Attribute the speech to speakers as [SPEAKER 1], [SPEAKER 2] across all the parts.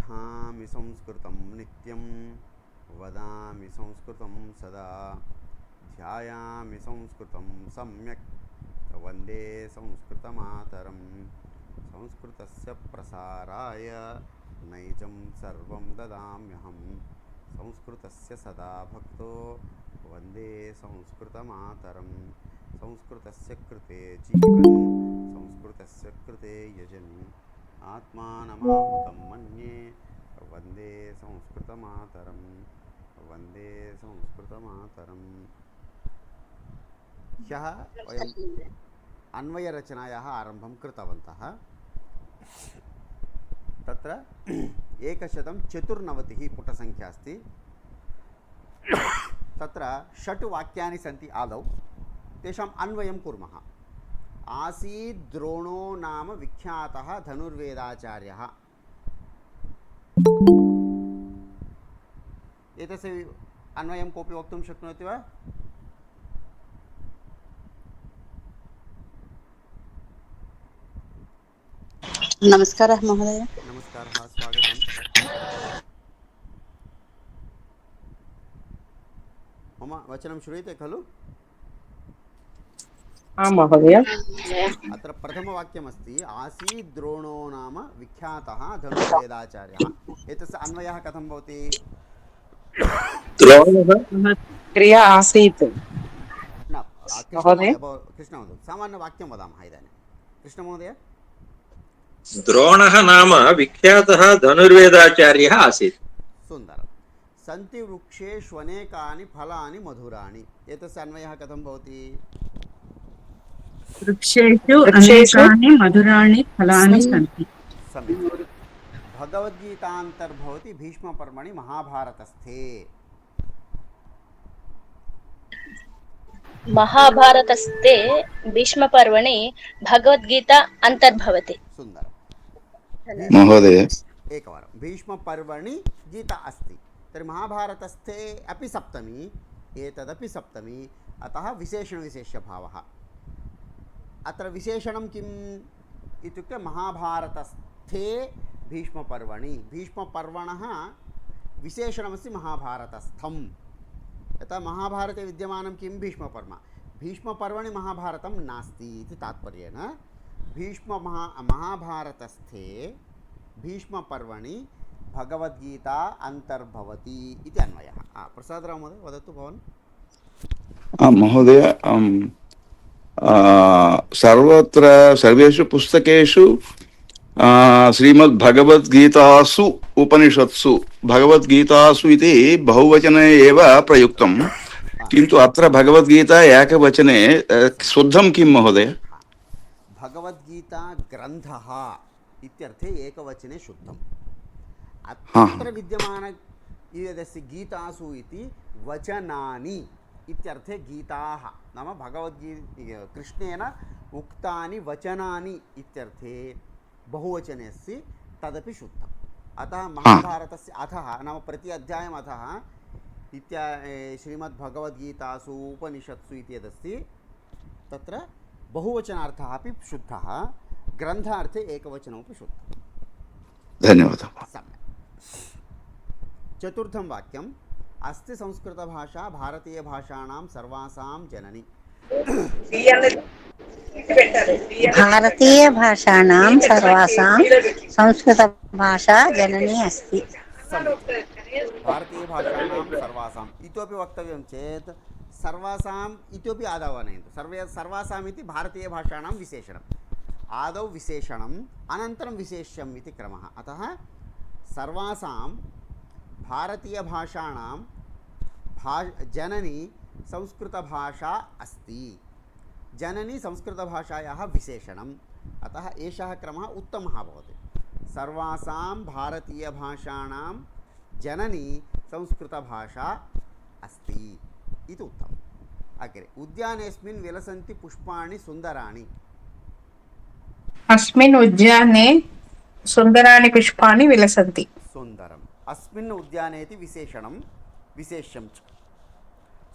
[SPEAKER 1] पठामि संस्कृतं नित्यं वदामि संस्कृतं सदा ध्यायामि संस्कृतं सम्यक् वन्दे संस्कृतमातरं संस्कृतस्य प्रसाराय नैजं सर्वं ददाम्यहं संस्कृतस्य सदा भक्तो वन्दे संस्कृतमातरं संस्कृतस्य कृते जीवन् संस्कृतस्य कृते यजन् आत्मानमाहुतं मन्ये वन्दे संस्कृतमातरं वन्दे संस्कृतमातरम्। ह्यः वयम् अन्वयरचनायाः आरम्भं कृतवन्तः। तत्र 194 पुटसङ्ख्या अस्ति। तत्र 6 वाक्यानि सन्ति आदौ, तेषाम् अन्वयं कुर्मः। आसीत् द्रोणो नाम विख्यातः धनुर्वेदाचार्यः। एतस्य अन्वयं कोऽपि वक्तुं शक्नोति वा?
[SPEAKER 2] नमस्कारः महोदय।
[SPEAKER 1] नमस्कारः, स्वागतम्। मम वचनं श्रूयते खलु?
[SPEAKER 3] आं महोदय।
[SPEAKER 1] अत्र प्रथमवाक्यमस्ति आसीत् द्रोणो नाम विख्यातः धनुर्वेदाचार्यः। एतस्य अन्वयः कथं भवति?
[SPEAKER 3] द्रोणः क्रिया आसीत्
[SPEAKER 1] न,
[SPEAKER 3] महोदय।
[SPEAKER 1] कृष्णमहोदय सामान्यवाक्यं वदामः इदानीं। कृष्णमहोदय,
[SPEAKER 4] द्रोणः नाम विख्यातः धनुर्वेदाचार्यः आसीत्।
[SPEAKER 1] सुन्दरं। सन्ति वृक्षेष्वनेकानि फलानि मधुराणि। एतस्य अन्वयः कथं भवति?
[SPEAKER 5] वृक्षेषु अनेकानि मधुराणि फलानि सन्ति।
[SPEAKER 1] समीचीनं। भगवद्गीतान्तर्भवति भीष्मपर्वणि महाभारतस्थे।
[SPEAKER 6] महाभारतस्थे भीष्मपर्वणि भगवद्गीता अन्तर्भवति।
[SPEAKER 1] सुन्दरं।
[SPEAKER 7] महोदय,
[SPEAKER 1] एकवारं भीष्मपर्वणि गीता अस्ति, तर्हि महाभारतस्थे अपि सप्तमी, एतदपि सप्तमी, अतः विशेषणविशेष्यभावः। अत्र विशेषणं किम् इत्युक्ते महाभारतस्थे भीष्मपर्वणि, भीष्मपर्वणः विशेषणमस्ति महाभारतस्थं। यथा महाभारते विद्यमानं किं भीष्मपर्व, भीष्मपर्वणि महाभारतं नास्ति इति तात्पर्येण महाभारतस्थे भीष्मपर्वणि भगवद्गीता अन्तर्भवति इति अन्वयः। प्रसादराव महोदय वदतु भवान्।
[SPEAKER 7] महोदय, सर्वत्र सर्वेषु पुस्तकेषु श्रीमद्भगवद्गीतासु उपनिषत्सु भगवद्गीतासु इति बहुवचने एव प्रयुक्तं, किन्तु अत्र भगवद्गीता एकवचने शुद्धं किं महोदय?
[SPEAKER 1] भगवद्गीता ग्रन्थः इत्यर्थे एकवचने शुद्धम्। अत्र विद्यमान यदस्ति गीतासु इति वचनानि इत्यर्थे गीताः नाम कृष्णेन उक्तानि वचनानि इत्यर्थे बहुवचने अस्ति, तदपि शुद्धम्। अतः महाभारतस्य अथः नाम प्रति अध्यायम् अथः श्रीमद्भगवद्गीतासु उपनिषत्सु इति यदस्ति तत्र बहुवचनार्थः अपि शुद्धः, ग्रन्थार्थे एकवचनमपि शुद्धः।
[SPEAKER 7] धन्यवादः।
[SPEAKER 1] सम्यक्। चतुर्थं वाक्यम् अस्ति संस्कृतभाषा भारतीयभाषाणां सर्वासां जननी।
[SPEAKER 2] भारतीयभाषाणां सर्वासां संस्कृतभाषा जननी अस्ति।
[SPEAKER 1] समीचीनं। भारतीयभाषाणां सर्वासाम् इतोपि वक्तव्यं चेत् सर्वासाम् इतोपि आदौ आनयन्तु। सर्वासाम् इति भारतीयभाषाणां विशेषणम्, आदौ विशेषणम् अनन्तरं विशेष्यम् इति क्रमः। अतः सर्वासां भारतीयभाषाणां जननी संस्कृतभाषा अस्ति। जननी संस्कृतभाषायाः विशेषणम्, अतः एषः क्रमः उत्तमः भवति। सर्वासां भारतीयभाषाणां जननी संस्कृतभाषा अस्ति इति उक्तम्। अग्रे उद्यानेऽस्मिन् विलसन्ति पुष्पाणि सुन्दराणि।
[SPEAKER 3] अस्मिन् उद्याने सुन्दराणि पुष्पाणि विलसन्ति।
[SPEAKER 1] सुन्दरम्। अस्मिन् उद्याने इति विशेषणं विशेष्यं च,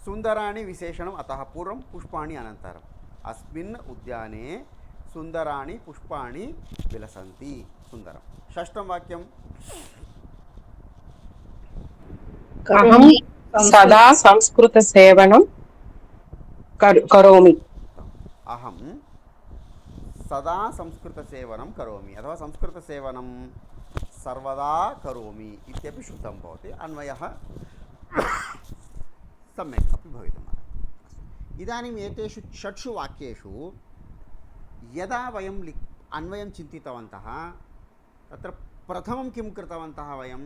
[SPEAKER 1] सुन्दराणि विशेषणम्, अतः पूर्वं पुष्पाणि अनन्तरम्। अस्मिन् उद्याने सुन्दराणि पुष्पाणि विलसन्ति। सुन्दरं। षष्ठं वाक्यं
[SPEAKER 3] అహం సదా సంస్కృత సేవనం కరోమి.
[SPEAKER 1] అహం సదా సంస్కృత సేవనం కరోమి అథवा సంస్కృత సేవనం సర్వదా కరోమి ఇత్యపి శుద్ధం భవతి. అన్వయः सम्यक् अपि भवितुमर्हति. इदानीम् एतेषु षट्सु वाक्येषु यदा वयं अन्वयं चिन्तितवन्तः तत्र प्रथमं किं कृतवन्तः वयं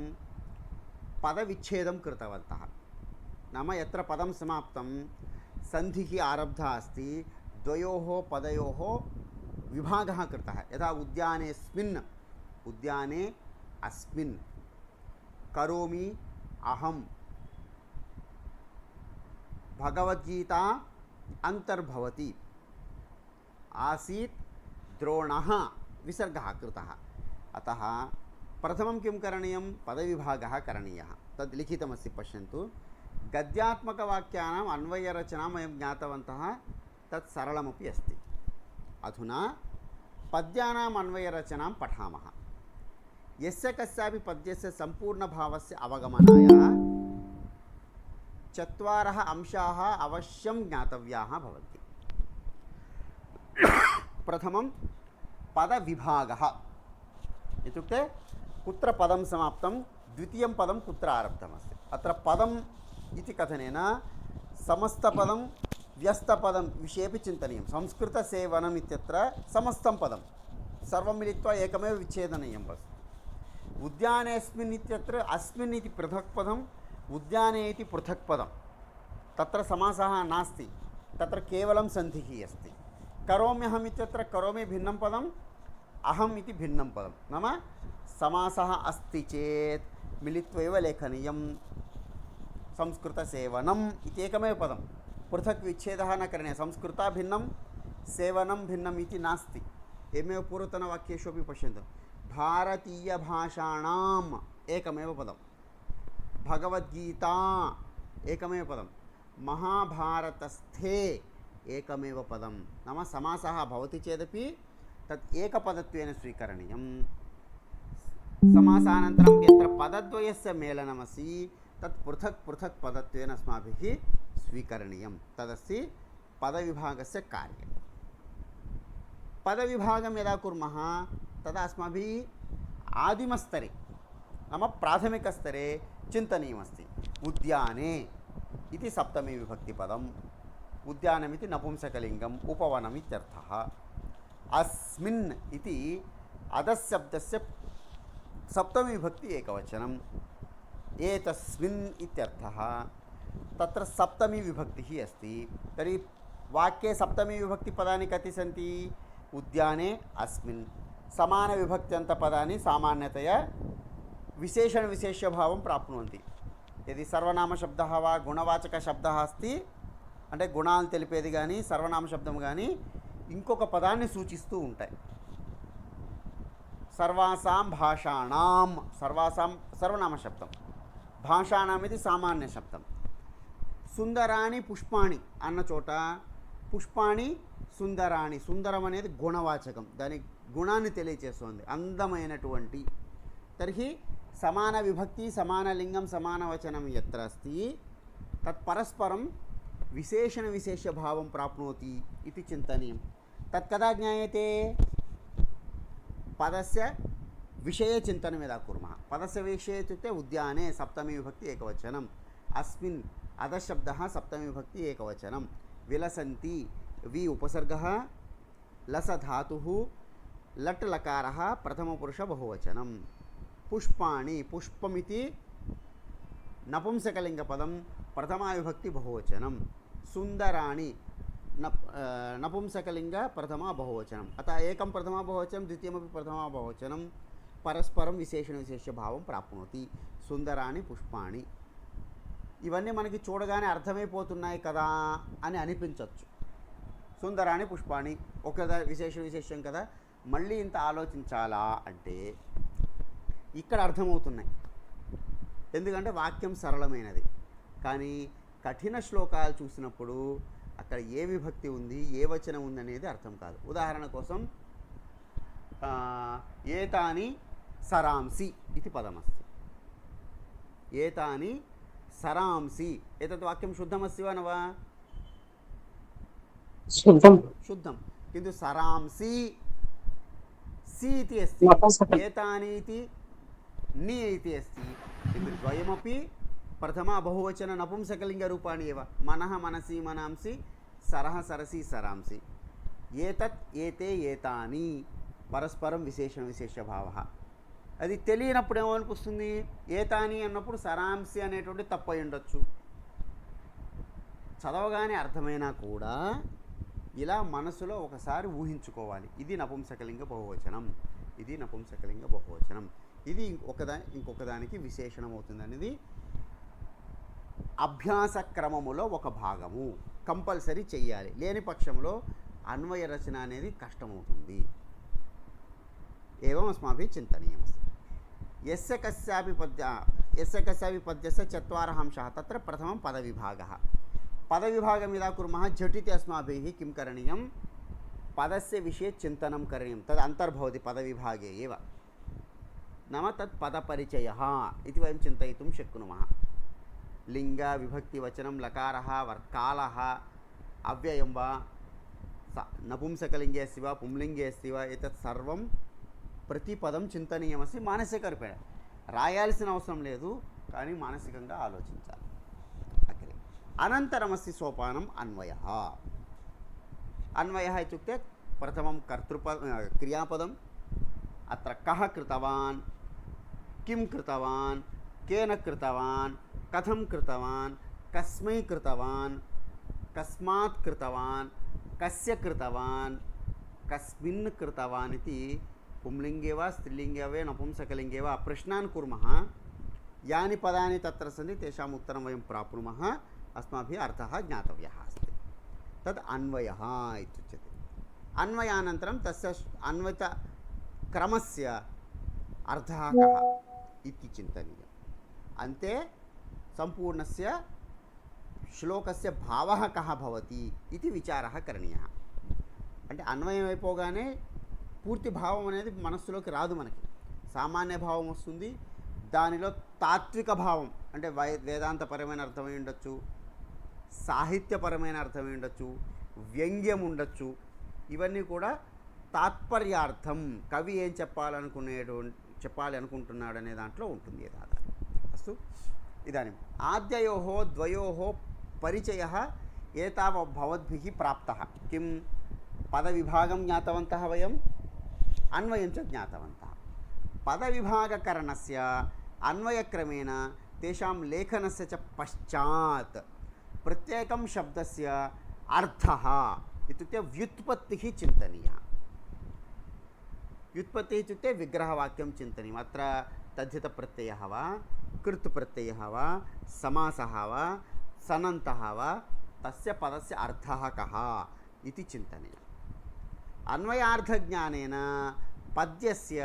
[SPEAKER 1] पदविच्छेदं कृतवन्तः. नाम यत्र पदं समाप्तं सन्धिः आरब्धा अस्ति द्वयोः पदयोः विभागः कृतः. यथा उद्यानेऽस्मिन् उद्याने अस्मिन् करोमि अहं भगवद्गीता अंतर्भवति आसीत् द्रोणः विसर्गः कृतः. अतः प्रथमं किं करणीयं पदविभागः करणीयः. तद् लिखितमस्ति पश्यन्तु. गद्यात्मकवाक्यानाम् अन्वयरचनां वयं ज्ञातवन्तः तत् सरलमपि अस्ति. अधुना पद्यानाम् अन्वयरचनां पठामः. यस्य कस्यापि पद्यस्य सम्पूर्णभावस्य अवगमनाय चत्वारः अंशाः अवश्यं ज्ञातव्याः भवन्ति. प्रथमं पदविभागः इत्युक्ते कुत्र पदं समाप्तं द्वितीयं पदं कुत्र आरब्धमस्ति. अत्र पदम् इति कथनेन समस्तपदं व्यस्तपदं विषयेपि चिन्तनीयं. संस्कृतसेवनम् इत्यत्र समस्तं पदं सर्वं मिलित्वा एकमेव विच्छेदनीयं भवति. उद्यानेऽस्मिन् इत्यत्र अस्मिन् इति पृथक् पदम् उद्याने इति पृथक् पदं तत्र समासः नास्ति. तत्र केवलं सन्धिः अस्ति. करोम्यहम् इत्यत्र करोमि भिन्नं पदम् अहम् इति भिन्नं पदं. नाम समासः अस्ति चेत् मिलित्वा एव लेखनीयं. संस्कृतसेवनम् इति एकमेव पदं पृथक् विच्छेदः न करणीयः. संस्कृता भिन्नं सेवनं भिन्नम् इति नास्ति. एवमेव पूर्वतनवाक्येषु अपि पश्यन्तु. भारतीयभाषाणाम् एकमेव पदं. भगवद्गीता एकमेव पदं. महाभारतस्थे एकमेव पदं. नाम समासः भवति चेदपि तत् एकपदत्वेन स्वीकरणीयं. समासानन्तरं यत्र पदद्वयस्य मेलनमस्ति तत् पृथक् पृथक् पदत्वेन अस्माभिः स्वीकरणीयं. तदस्ति पदविभागस्य कार्यं. पदविभागं यदा कुर्मः तदा अस्माभिः आदिमस्तरे नाम प्राथमिकस्तरे चिन्तनीयमस्ति. उद्याने इति सप्तमी विभक्तिपदम्. उद्यानमिति नपुंसकलिङ्गम् उपवनम् इत्यर्थः. अस्मिन् इति अधशब्दस्य सप्तमी विभक्ति एकवचनम्. एतस्मिन् इत्यर्थः. तत्र सप्तमी विभक्तिः अस्ति. तर्हि वाक्ये सप्तमी विभक्तिपदानि कति सन्ति? उद्याने अस्मिन्. समानविभक्त्यन्तपदानि सामान्यतया विशेषणविशेष्यभावं प्राप्नुवन्ति. यदि सर्वनामशब्दः वा गुणवाचकशब्दः अस्ति అంటే గుణాలు తెలిపేది కానీ సర్వనామ శబ్దం కానీ ఇంకొక పదాన్ని సూచిస్తూ ఉంటాయి. సర్వాసాం భాషాణాం సర్వాసాం సర్వనామ శబ్దం. భాషాణాం ఇది సామాన్య శబ్దం. సుందరాణి పుష్పాణి అన్న చోట పుష్పాణి సుందరాణి. సుందరం అనేది గుణవాచకం. దాని గుణాన్ని తెలియచేస్తుంది. అందమైనటువంటి. తర్హి సమాన విభక్తి సమానలింగం సమానవచనం యత్ర అస్తి తత్ పరస్పరం विशेषण विशेष्य भावं प्राप्नोति इति चिन्तनीयं. तत् कदा ज्ञायते? पदस्य विषये चिन्तनं यदा कुर्मः. पदस्य विषये इत्युक्ते उद्याने सप्तमी विभक्ति एकवचनम्. अस्मिन् अधशब्दः सप्तमी विभक्ति एकवचनं. विलसन्ति वि उपसर्गः लस धातुः लट् लकारः प्रथमपुरुष बहुवचनं. पुष्पाणि पुष्पमिति नपुंसकलिङ्गपदं प्रथमा विभक्ति बहुवचनं. सुंदराणि नपुंसकलिंग प्रथमा बहुवचनम्. अतः एकं प्रथमा बहुवचनं द्वितीयमपि प्रथमा बहुवचनं परस्परं विशेषण विशेष्य भावं प्राप्नोति. सुंदराणि पुष्पाणि ఇవన్నీ మనకి చూడగానే అర్థమైపోతున్నాయి కదా అని అనిపించవచ్చు. సుందరాణి పుష్పాణి ఒక విశేషం కదా, మళ్ళీ ఇంత ఆలోచించాలా అంటే ఇక్కడ అర్థమవుతున్నాయి. ఎందుకంటే వాక్యం సరళమైనది. కానీ కఠిన శ్లోకాలు చూసినప్పుడు అక్కడ ఏ విభక్తి ఉంది ఏ వచనం ఉంది అనేది అర్థం కాదు. ఉదాహరణ కోసం ఏతాని సరాంసి ఇది పదమస్తి. ఏతాని सरांसि एतत् वाक्यं शुद्धमस्ति वा न वा?
[SPEAKER 3] शुद्धं
[SPEAKER 1] शुद्धं, किन्तु सरांसि सि इति अस्ति,
[SPEAKER 3] नपुंसकलिङ्गम्।
[SPEAKER 1] एतानि इति नि इति अस्ति, किन्तु द्वयमपि प्रथमा बहुवचन नपुंसकलिङ्गरूपाणि एव। मनः मनसि मनांसि, सरः सरसि सरांसि। एतत् एते एतानि పరస్పరం విశేషణ విశేషభావ. అది తెలియనప్పుడు ఏమనిపిస్తుంది? ఏతాని అన్నప్పుడు సరాంసి అనేటువంటి తప్పు అయి ఉండొచ్చు. చదవగానే అర్థమైనా కూడా ఇలా మనసులో ఒకసారి ఊహించుకోవాలి. ఇది నపుంసకలింగ బహువచనం, ఇది నపుంసకలింగ బహువచనం, ఇది ఇంకొక దానికి విశేషణం అవుతుంది అనేది అభ్యాస క్రమములో ఒక భాగము. కంపల్సరీ చెయ్యాలి, లేని పక్షంలో అన్వయ రచన అనేది కష్టమవుతుంది. एवम् अस्माभिः चिन्तनीयमस्ति. यस्य कस्यापि पद्यस्य चत्वारः अंशाः, तत्र प्रथमं पदविभागः. पदविभागं यदा कुर्मः झटिति अस्माभिः किं करणीयं? पदस्य विषये चिन्तनं करणीयं. तद् अन्तर्भवति पदविभागे एव. नाम तत् पदपरिचयः इति वयं चिन्तयितुं शक्नुमः. लिङ्ग विभक्तिवचनं लकारः कालः अव्ययं वा नपुंसकलिङ्गे अस्ति वा पुंलिङ्गे अस्ति वा, एतत् सर्वं ప్రతి పదం చింతనీయమసి మానసిక రూపేణ రాయాల్సిన అవసరం లేదు, కానీ మానసికంగా ఆలోచించాలి. అగ్రే అనంతరమస్తి సోపానం అన్వయः. అన్వయः ఇత్యుక్తే ప్రథమం క్రియాపదం. అత్ర కః కృతవాన్, కిం కృతవాన్, కేన కృతవాన్, కథం కృతవాన్, కస్మై కృతవాన్, కస్మాత్ కృతవాన్, కస్య కృతవాన్, కస్మిన్ కృతవాన్ इति पुंलिङ्गे वा स्त्रीलिङ्गे वा नपुंसकलिङ्गे वा प्रश्नान् कुर्मः. यानि पदानि तत्र सन्ति तेषाम् उत्तरं वयं प्राप्नुमः. अस्माभिः अर्थः ज्ञातव्यः अस्ति. तद् अन्वयः इत्युच्यते. अन्वयानन्तरं तस्य अन्वयक्रमस्य अर्थः कः इति चिन्तनीयम्. अन्ते सम्पूर्णस्य श्लोकस्य भावः कः भवति इति विचारः करणीयः. అంటే అన్వయం అయిపోగానే పూర్తి భావం అనేది మనస్సులోకి రాదు. మనకి సామాన్య భావం వస్తుంది, దానిలో తాత్విక భావం అంటే వేదాంతపరమైన అర్థమై ఉండొచ్చు, సాహిత్యపరమైన అర్థమై ఉండొచ్చు, వ్యంగ్యం ఉండొచ్చు. ఇవన్నీ కూడా తాత్పర్యార్థం, కవి ఏం చెప్పాలి అనుకుంటున్నాడు అనే దాంట్లో ఉంటుంది. యథార్థం అస్తు. ఇదాनीम् ఆద్యయోः ద్వయోः పరిచయः एतावत् भवद्भिः प्राप्तः. किं पदविभागं ज्ञातवन्तः, वयम् अन्वयं च ज्ञातवन्तः. पदविभागकरणस्य अन्वयक्रमेण तेषां लेखनस्य च पश्चात् प्रत्येकं शब्दस्य अर्थः इत्युक्ते व्युत्पत्तिः चिन्तनीया. व्युत्पत्तिः इत्युक्ते विग्रहवाक्यं चिन्तनीयम्. अत्र तद्धितप्रत्ययः वा, कृत् प्रत्ययः वा, समासः वा, सनन्तः वा, तस्य पदस्य अर्थः कः इति चिन्तनीयम्. अन्वयार्थज्ञानेन पद्यस्य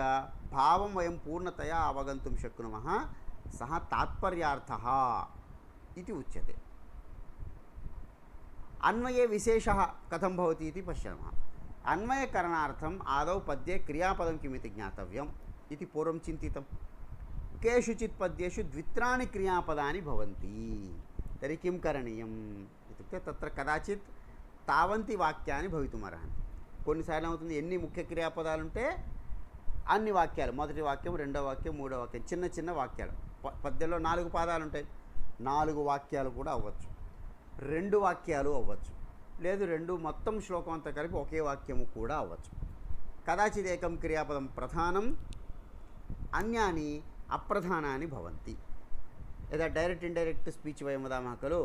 [SPEAKER 1] भावं वयं पूर्णतया अवगन्तुं शक्नुमः. सः तात्पर्यार्थः इति उच्यते. अन्वये विशेषः कथं भवति इति पश्यामः. अन्वयकरणार्थम् आदौ पद्ये क्रियापदं किमिति ज्ञातव्यम् इति पूर्वं चिन्तितं. केषुचित् पद्येषु द्वित्राणि क्रियापदानि भवन्ति. तर्हि किं करणीयम् इत्युक्ते तत्र कदाचित् तावन्ति वाक्यानि भवितुमर्हन्ति. కొన్నిసార్లు అవుతుంది ఎన్ని ముఖ్య క్రియాపదాలు ఉంటే అన్ని వాక్యాలు, మొదటి వాక్యం, రెండో వాక్యం, మూడో వాక్యం, చిన్న చిన్న వాక్యాలు. పద్యంలో 4 పాదాలు ఉంటాయి, 4 వాక్యాలు కూడా అవ్వచ్చు, 2 వాక్యాలు అవ్వచ్చు, లేదు 2 మొత్తం శ్లోకం అంతా కలిపి ఒకే వాక్యము కూడా అవ్వచ్చు. కదాచిత్ ఏకం క్రియాపదం ప్రధానం, అన్యాని అప్రధానాని భవంతి. యదా డైరెక్ట్ ఇండైరెక్ట్ స్పీచ్ వయం వదామः खलु,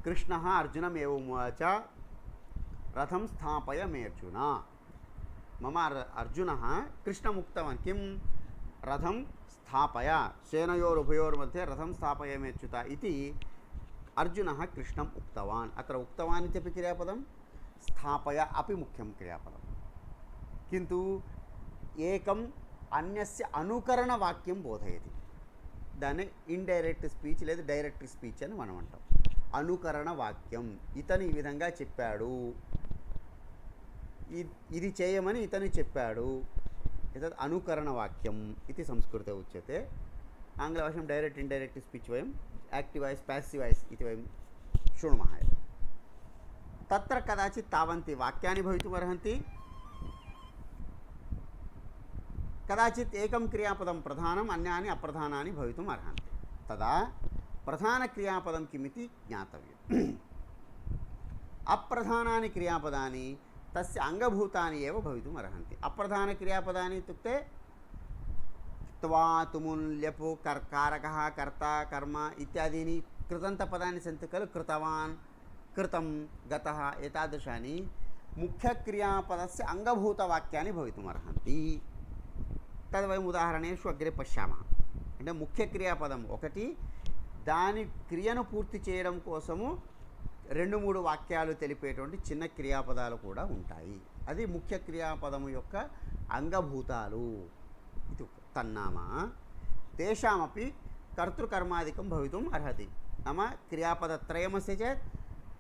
[SPEAKER 1] कृष्णः अर्जुनमेवमुवाच रथं स्थापय मे अर्जुन. मम अर्जुनः कृष्णम् उक्तवान्, किं रथं स्थापय, सेनयोरुभयोर्मध्ये रथं स्थापय मे अच्युत इति अर्जुनः कृष्णम् उक्तवान्. अत्र उक्तवान् इत्यपि क्रियापदं, स्थापय अपि मुख्यं क्रियापदं. किन्तु एकम् अन्यस्य अनुकरणवाक्यं बोधयति. దాన్ని ఇండైరెక్ట్ స్పీచ్ లేదా డైరెక్ట్ స్పీచ్ అని మనం అంటాం. అనుకరణ వాక్యం, ఇతను ఈ విధంగా చెప్పాడు, ఇది చేయమని ఇతను చెప్పాడు, ఎతద్ అనుకరణ వాక్యం ఇది సంస్కృతే ఉచ్యతే. आङ्ग्लभाषायां डैरेक्ट् इण्डैरेक्ट् स्पीच् वयं याक्टिव् वाय्स् पासिव् वाय्स् इति वयं शृणुमः तत्र कदाचित् तावन्ति वाक्यानि भवितुमर्हन्ति कदाचित् एकं क्रियापदं प्रधानम् अन्यानि अप्रधानानि भवितुम् अर्हन्ति तदा प्रधानक्रियापदं किमिति ज्ञातव्यम् अप्रधानानि क्रियापदानि तस्य अङ्गभूतानि एव भवितुम् अर्हन्ति अप्रधानक्रियापदानि इत्युक्ते त्वा तुमुन् ल्यपु कारकः कर्ता कर्म इत्यादीनि कृतन्तपदानि सन्ति खलु कृतवान् कृतं गतः एतादृशानि मुख्यक्रियापदस्य अङ्गभूतवाक्यानि भवितुम् अर्हन्ति तद् वयम् उदाहरणेषु अग्रे पश्यामः అంటే ముఖ్యక్రియాపదం ఒకటి దాని క్రియను పూర్తి చేయడం కోసము 2-3 వాక్యాలు తెలిపేటువంటి చిన్న క్రియాపదాలు కూడా ఉంటాయి అది ముఖ్య క్రియాపదము యొక్క అంగభూతాలు ఇది తన్నామ తేషామపి కర్తృకర్మాదికం భవితుం అర్హతి నామ క్రియాపదత్రయమస్య చేత్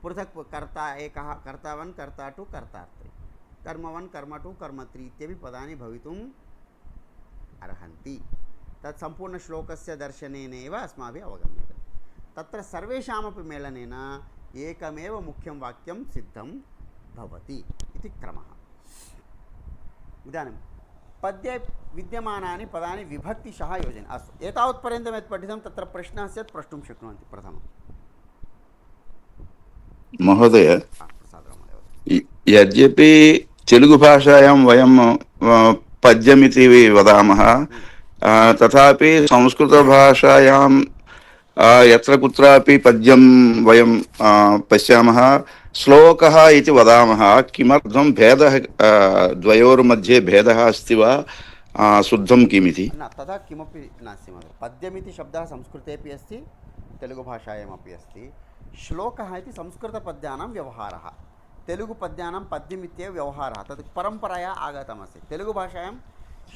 [SPEAKER 1] పృథక్ కర్తా ఏకः కర్తావన్ కర్తాటు కర్తార్త్రి కర్మవన్ కర్మటు కర్మత్రి ఇత్యాది పదాని భవితుం अर्हन्ति तत् सम्पूर्णश्लोकस्य दर्शनेनैव अस्माभिः अवगम्यते तत्र सर्वेषामपि मेलनेन एकमेव मुख्यं वाक्यं सिद्धं भवति इति क्रमः इदानीं पद्ये विद्यमानानि पदानि विभक्तिशः योजने अस्तु एतावत्पर्यन्तं यत् पठितं तत्र प्रश्नः स्यात् प्रष्टुं शक्नुवन्ति प्रथमं
[SPEAKER 7] महोदय यद्यपि तेलुगुभाषायां वयं पद्यमिति वदामः तथापि संस्कृतभाषायां यत्र कुत्रापि पद्यं वयं पश्यामः श्लोकः इति वदामः किमर्थं भेदः द्वयोर्मध्ये भेदः अस्ति वा शुद्धं किमिति
[SPEAKER 1] न तथा किमपि नास्ति महोदय पद्यमिति शब्दः संस्कृतेपि अस्ति तेलुगुभाषायामपि अस्ति श्लोकः इति संस्कृतपद्यानां व्यवहारः तेलुगुपद्यानां पद्यमित्येव व्यवहारः तद् परम्परया आगतमस्ति तेलुगुभाषायां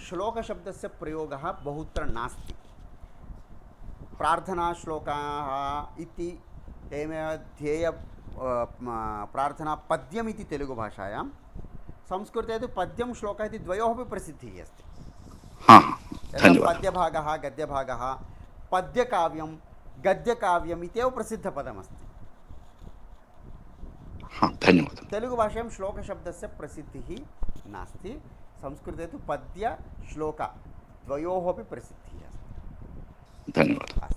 [SPEAKER 1] श्लोकशब्दस्य प्रयोगः बहुत्र नास्ति प्रार्थनाश्लोकाः इति एवमेव ध्येय प्रार्थना पद्यमिति तेलुगुभाषायां संस्कृते तु पद्यं श्लोकः इति द्वयोः अपि प्रसिद्धिः अस्ति पद्यभागः गद्यभागः पद्यकाव्यं गद्यकाव्यम् इत्येव प्रसिद्धपदमस्ति
[SPEAKER 7] धन्यवादः
[SPEAKER 1] तेलुगुभाषायां श्लोकशब्दस्य प्रसिद्धिः नास्ति संस्कृते तु पद्य श्लोक द्वयोः अपि प्रसिद्धिः अस्ति
[SPEAKER 7] धन्यवादः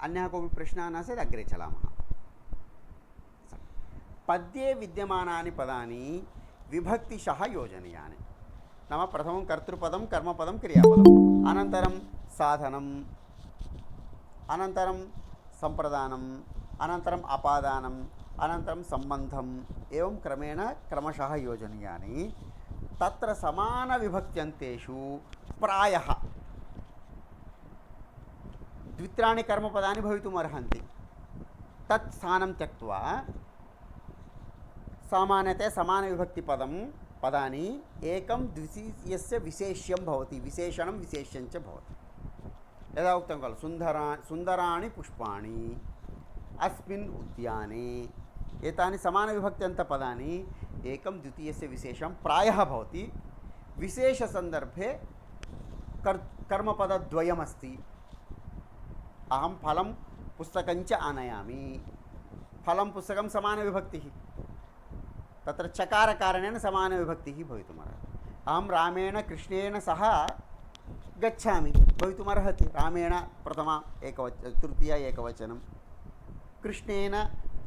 [SPEAKER 1] अन्यः कोऽपि प्रश्नः न चेत् अग्रे चलामः पद्ये विद्यमानानि पदानि विभक्तिशः योजनीयानि नाम प्रथमं कर्तृपदं कर्मपदं क्रियापदम् अनन्तरं साधनम् अनन्तरं सम्प्रदानम् अनन्तरम् अपादानम् अनन्तरं सम्बन्धम् एवं क्रमेण क्रमशः योजनीयानि तत्र समानविभक्त्यन्तेषु प्रायः द्वित्राणि कर्मपदानि भवितुम् अर्हन्ति तत् स्थानं त्यक्त्वा सामान्यतया समानविभक्तिपदं पदानि एकं द्वितीयस्य विशेष्यं भवति विशेषणं विशेष्यञ्च भवति यदा उक्तं खलु सुन्दराणि पुष्पाणि अस्मिन् उद्याने एतानि समानविभक्त्यन्तपदानि एकं द्वितीयस्य विशेषं प्रायः भवति विशेषसन्दर्भे कर्मपदद्वयमस्ति अहं फलं पुस्तकञ्च आनयामि फलं पुस्तकं समानविभक्तिः तत्र चकारकारणेन समानविभक्तिः भवितुमर्हति अहं रामेण कृष्णेन सह गच्छामि भवितुमर्हति रामेण प्रथमा तृतीया एकवचनं कृष्णेन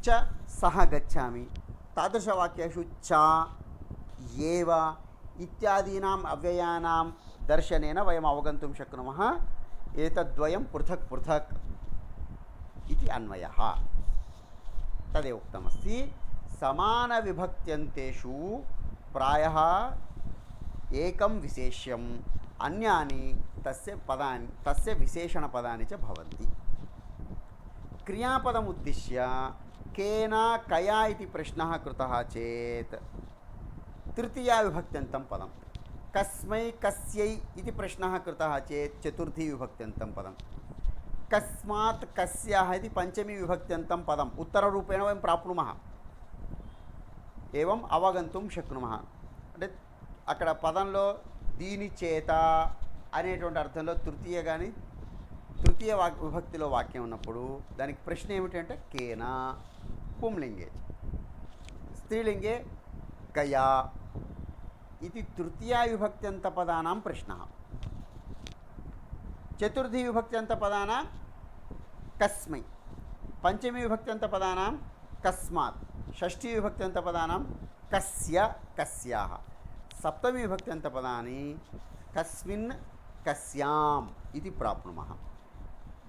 [SPEAKER 1] च सह गच्छामि तादृशवाक्येषु च एव इत्यादीनाम् अव्ययानां दर्शनेन वयम् अवगन्तुं शक्नुमः एतद्वयं पृथक् पृथक् इति अन्वयः तदेव उक्तमस्ति समानविभक्त्यन्तेषु प्रायः एकं विशेष्यम् अन्यानि तस्य पदानि तस्य विशेषणपदानि च भवन्ति क्रियापदमुद्दिश्य केन कया इति प्रश्नः कृतः चेत् तृतीया विभक्त्यन्तं पदं कस्मै कस्यै इति प्रश्नः कृतः चेत् चतुर्थी विभक्त्यन्तं पदं कस्मात् कस्याः इति पञ्चमी विभक्त्यन्तं पदम् उत्तररूपेण वयं प्राप्नुमः एवम् अवगन्तुं शक्नुमः అంటే అక్కడ పదంలో దీని చేత అనేటువంటి అర్థంలో తృతీయ విభక్తిలో వాక్యం ఉన్నప్పుడు దానికి ప్రశ్న ఏమిటంటే కేనా, పుంలింగే. స్త్రీలింగే కయా. ఇది తృతీయా విభక్త్యంతపదానాం ప్రశ్న. చతుర్థీ విభక్త్యంతపదానాం కస్మై, పంచమీ విభక్త్యంతపదానాం కస్మాత్, షష్ఠీ విభక్త్యంతపదానాం కస్య కస్యాః, సప్తమీ విభక్త్యంతపదాని కస్మిన్ కస్యాం ఇది ప్రాప్నుమः.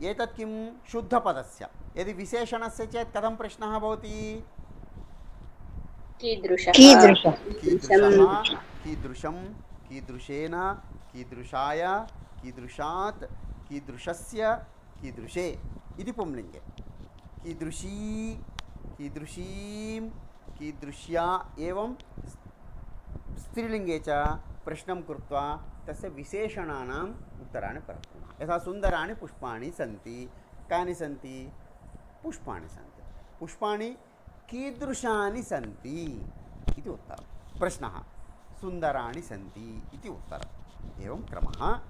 [SPEAKER 1] एतत् किं शुद्धपदस्य. यदि विशेषणस्य चेत् कथं प्रश्नः भवति?
[SPEAKER 6] कीदृशः,
[SPEAKER 2] कीदृशः,
[SPEAKER 1] कीदृशं, कीदृशेन, कीदृशाय, कीदृशात्, कीदृशस्य, कीदृशे इति पुंलिङ्गे. कीदृशी, कीदृशीं, कीदृश्या एवं स्त्रीलिङ्गे च प्रश्नं कृत्वा तस्य विशेषणानाम् उत्तराणि प्राप्नुमः. यथा सुन्दराणि पुष्पाणि सन्ति. कानि सन्ति? पुष्पाणि सन्ति. पुष्पाणि कीदृशानि सन्ति इति उत्तरं. प्रश्नः सुन्दराणि सन्ति इति उत्तरम्. एवं क्रमः.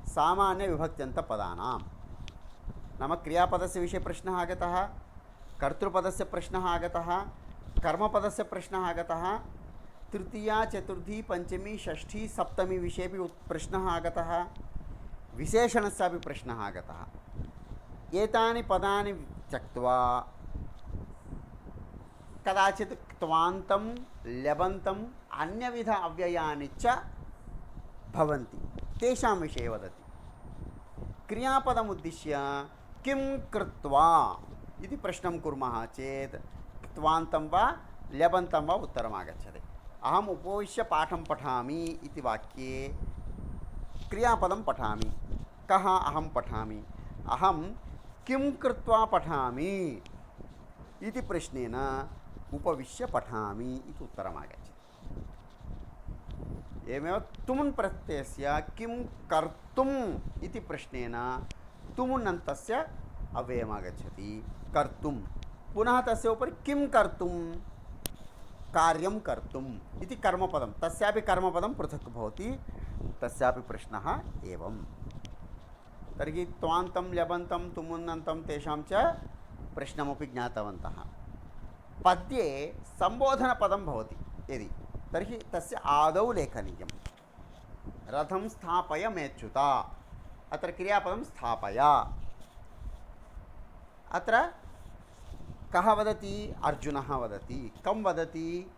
[SPEAKER 1] सामान्यविभक्त्यन्तपदानां नाम क्रियापदस्य विषये प्रश्नः आगतः, कर्तृपदस्य प्रश्नः आगतः, कर्मपदस्य प्रश्नः आगतः, तृतीया, चतुर्थी, पंचमी, षष्ठी, सप्तमी विषयेपि प्रश्नः आगतः, विशेषणस्यापि प्रश्नः आगतः. एतानि पदानि त्यक्त्वा कदाचित् क्त्वान्तं, ल्यबन्तम्, अन्यविध अव्ययानि च भवन्ति. तेषां विषये वदति. क्रियापदमुद्दिश्य किं कृत्वा इति प्रश्नं कुर्मः चेत् क्त्वान्तं वा ल्यबन्तं वा उत्तरम् आगच्छति. अहम् उपविश्य पाठं पठामि इति वाक्ये क्रियापदं पठामि. कः अहं पठामि? अहं किं कृत्वा पठामि इति प्रश्नेन उपविश्य पठामि इति उत्तरम् आगच्छति. एवमेव तुमुन् प्रत्ययस्य किं कर्तुम् इति प्रश्नेन तुमुन्नन्तस्य अव्ययम् आगच्छति. कर्तुं. पुनः तस्य उपरि किं कर्तुं? कार्यं कर्तुम् इति कर्मपदं. तस्यापि कर्मपदं पृथक् भवति. तस्यापि प्रश्नः एवं. तर्हि त्वान्तं, ल्यबन्तं, तुमुन्नन्तं तेषां च प्रश्नमपि ज्ञातवन्तः. पद्ये सम्बोधनपदं भवति यदि, तर्हि तस्य आदौ लेखनीयं. रथं स्थापय मेच्युता. अत्र क्रियापदं स्थापय. अत्र कः वदति? अर्जुनः वदति. कं वदति?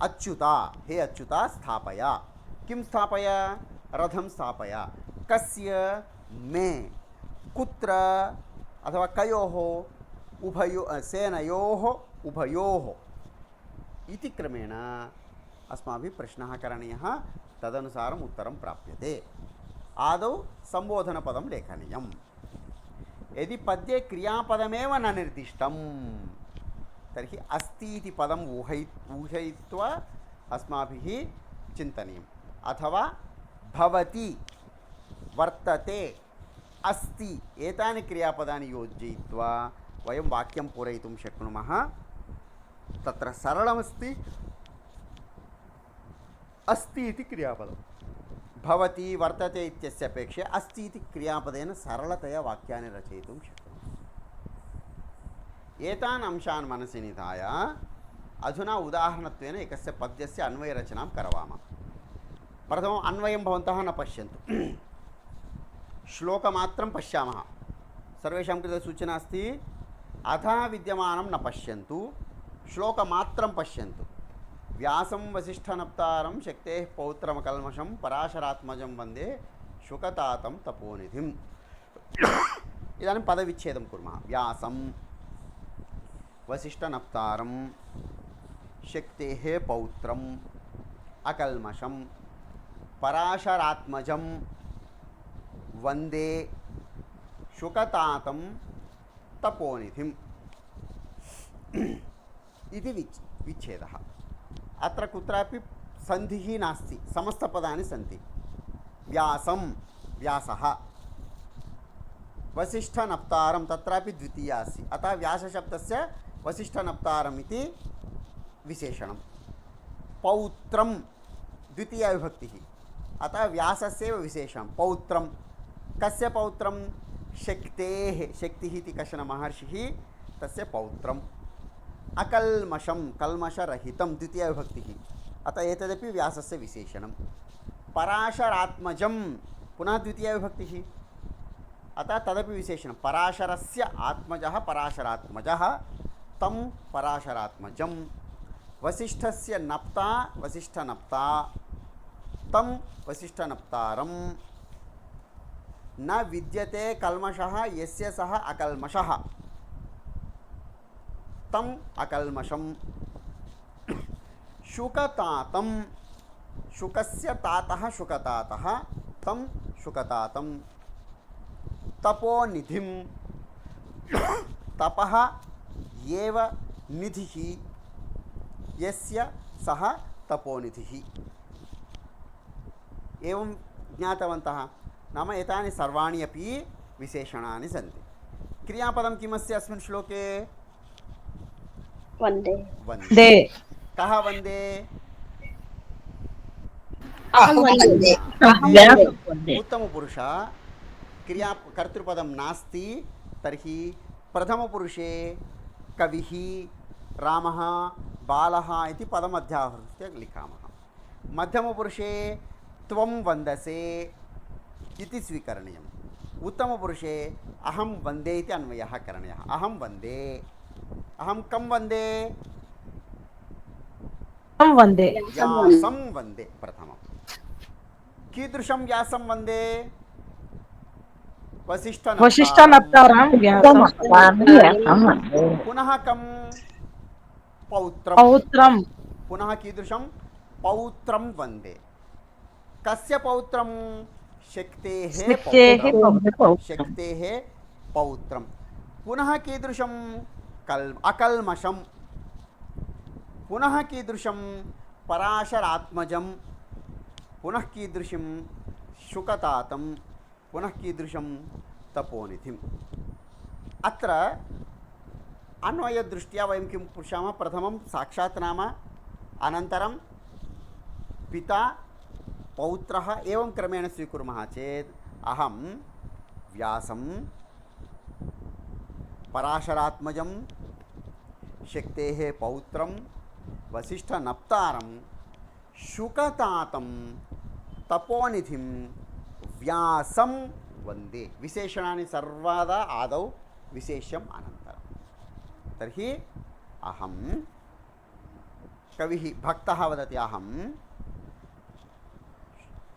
[SPEAKER 1] अच्युता. हे अच्युता स्थापय. किं स्थापय? रथं स्थापय. कस्य? मे. कुत्र? अथवा कयोः? सेनयोः उभयोः इति क्रमेण अस्माभिः प्रश्नः करणीयः. तदनुसारम् उत्तरं प्राप्यते. आदौ सम्बोधनपदं लेखनीयं. यदि पद्ये क्रियापदमेव न निर्दिष्टं तर्हि अस्ति इति पदम् ऊहयित्वा अस्माभिः चिन्तनीयम्. अथवा भवति, वर्तते, अस्ति एतानि क्रियापदानि योजयित्वा वयं वाक्यं पूरयितुं शक्नुमः. तत्र सरलमस्ति. अस्ति इति क्रियापदं. भवति, वर्तते इत्यस्य अपेक्षया अस्ति इति क्रियापदेन सरलतया वाक्यानि रचयितुं शक्नुमः. एतान् अंशान् मनसि निधाय अधुना उदाहरणत्वेन एकस्य पद्यस्य अन्वयरचनां करवामः. प्रथमम् अन्वयं भवन्तः न पश्यन्तु. श्लोकमात्रं पश्यामः. सर्वेषां कृते सूचना अस्ति. अधः विद्यमानं न पश्यन्तु, श्लोकमात्रं पश्यन्तु. व्यासं वसिष्ठनप्तारं शक्तेः पौत्रमकल्मषं पराशरात्मजं वन्दे शुकतातं तपोनिधिम्. इदानीं पदविच्छेदं कुर्मः. व्यासं वसिष्ठनप्तारं शक्तेः पौत्रम् अकल्मषं पराशरात्मजं वन्दे शुकतातं तपोनिधिम् इति विच्छेदः. अत्र कुत्रापि सन्धिः नास्ति. समस्तपदानि सन्ति. व्यासं, व्यासः, वसिष्ठनप्तारं तत्रापि द्वितीया अस्ति. अतः व्यासशब्दस्य वसिष्ठनप्तारम् इति विशेषणं. पौत्रं द्वितीया विभक्तिः. अतः व्यासस्यैव विशेषणं पौत्रं कस्य पौत्रं शक्तेः शक्तिः इति कश्चन महर्षिः तस्य पौत्रम् अकल्मषं कल्मषरहितं द्वितीयविभक्तिः अतः एतदपि व्यासस्य विशेषणं पराशरात्मजं पुनः द्वितीयविभक्तिः अतः तदपि विशेषणं पराशरस्य आत्मजः पराशरात्मजः तं पराशरात्मजं वसिष्ठस्य नप्ता वसिष्ठनप्ता तं वसिष्ठनप्तारं न विद्यते कल्मषः यस्य सः अकल्मषः तम् अकल्मषं शुकतातं शुकस्य तातः शुकतातः तं शुकतातं तपोनिधिं तपः एव निधिः यस्य सः तपोनिधिः एवं ज्ञातवन्तः नाम एतानि सर्वाणि अपि विशेषणानि सन्ति क्रियापदं किमस्ति अस्मिन् श्लोके
[SPEAKER 6] वन्दे
[SPEAKER 1] वन्दे कः वन्दे उत्तमपुरुष क्रिया कर्तृपदं नास्ति तर्हि प्रथमपुरुषे कविः रामः बालः इति पदमध्याहृत्य लिखामः मध्यमपुरुषे त्वं वन्दसे इति स्वीकरणीयम् उत्तमपुरुषे अहं वन्दे इति अन्वयः करणीयः अहं वन्दे अहं कं वन्दे व्यासं वन्दे प्रथमं कीदृशं व्यासं वन्दे
[SPEAKER 3] वसिष्ठनप्तारं
[SPEAKER 1] पुनः कं पौत्रं पुनः कीदृशं पौत्रं वन्दे कस्य पौत्रं शक्तेः पौत्रं पुनः कीदृशं अकल्मषं पुनः कीदृशं पराशरात्मजं पुनः कीदृशं शुकतातं पुनः कीदृशं तपोनिधिम् अत्र अन्वयदृष्ट्या वयं किं पश्यामः प्रथमं साक्षात् नाम अनन्तरं पिता पौत्रः एवं क्रमेण स्वीकुर्मः चेत् अहं व्यासं पराशरात्मजं शक्तेः पौत्रं वसिष्ठनप्तारं शुकतातं तपोनिधिं व्यासं वन्दे विशेषणानि सर्वदा आदौ विशेष्यम् अनन्तरं तर्हि अहं कविः भक्तः वदति अहं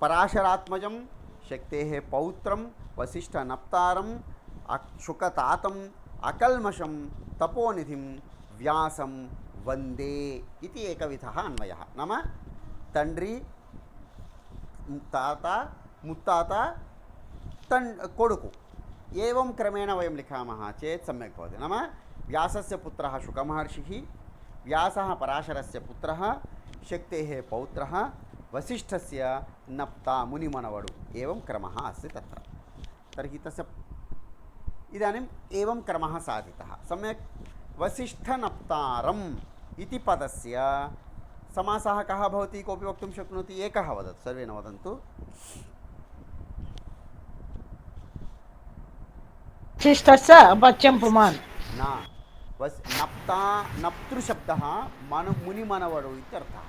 [SPEAKER 1] पराशरात्मजं शक्तेः पौत्रं वसिष्ठनप्तारं शुकतातम् अकल्मषं तपोनिधिं व्यासं वन्दे इति एकविधः अन्वयः नाम तण्ड्री ताता मुत्ताता कोडुकु एवं क्रमेण वयं लिखामः चेत् सम्यक् भवति नाम व्यासस्य पुत्रः शुकमहर्षिः व्यासः पराशरस्य पुत्रः शक्तेः पौत्रः वसिष्ठस्य नप्ता मुनिमनवडु एवं क्रमः अस्ति तत्र तर्हि तस्य इदानीम् एवं क्रमः साधितः सम्यक् वसिष्ठनप्तारम् इति पदस्य समासः कः भवति कोऽपि वक्तुं शक्नोति एकः वदतु सर्वे न वदन्तु
[SPEAKER 3] वसिष्ठस्य बच्चं पुमान्
[SPEAKER 1] न नप्ता नप्तृशब्दः मुनिमनवडु इत्यर्थः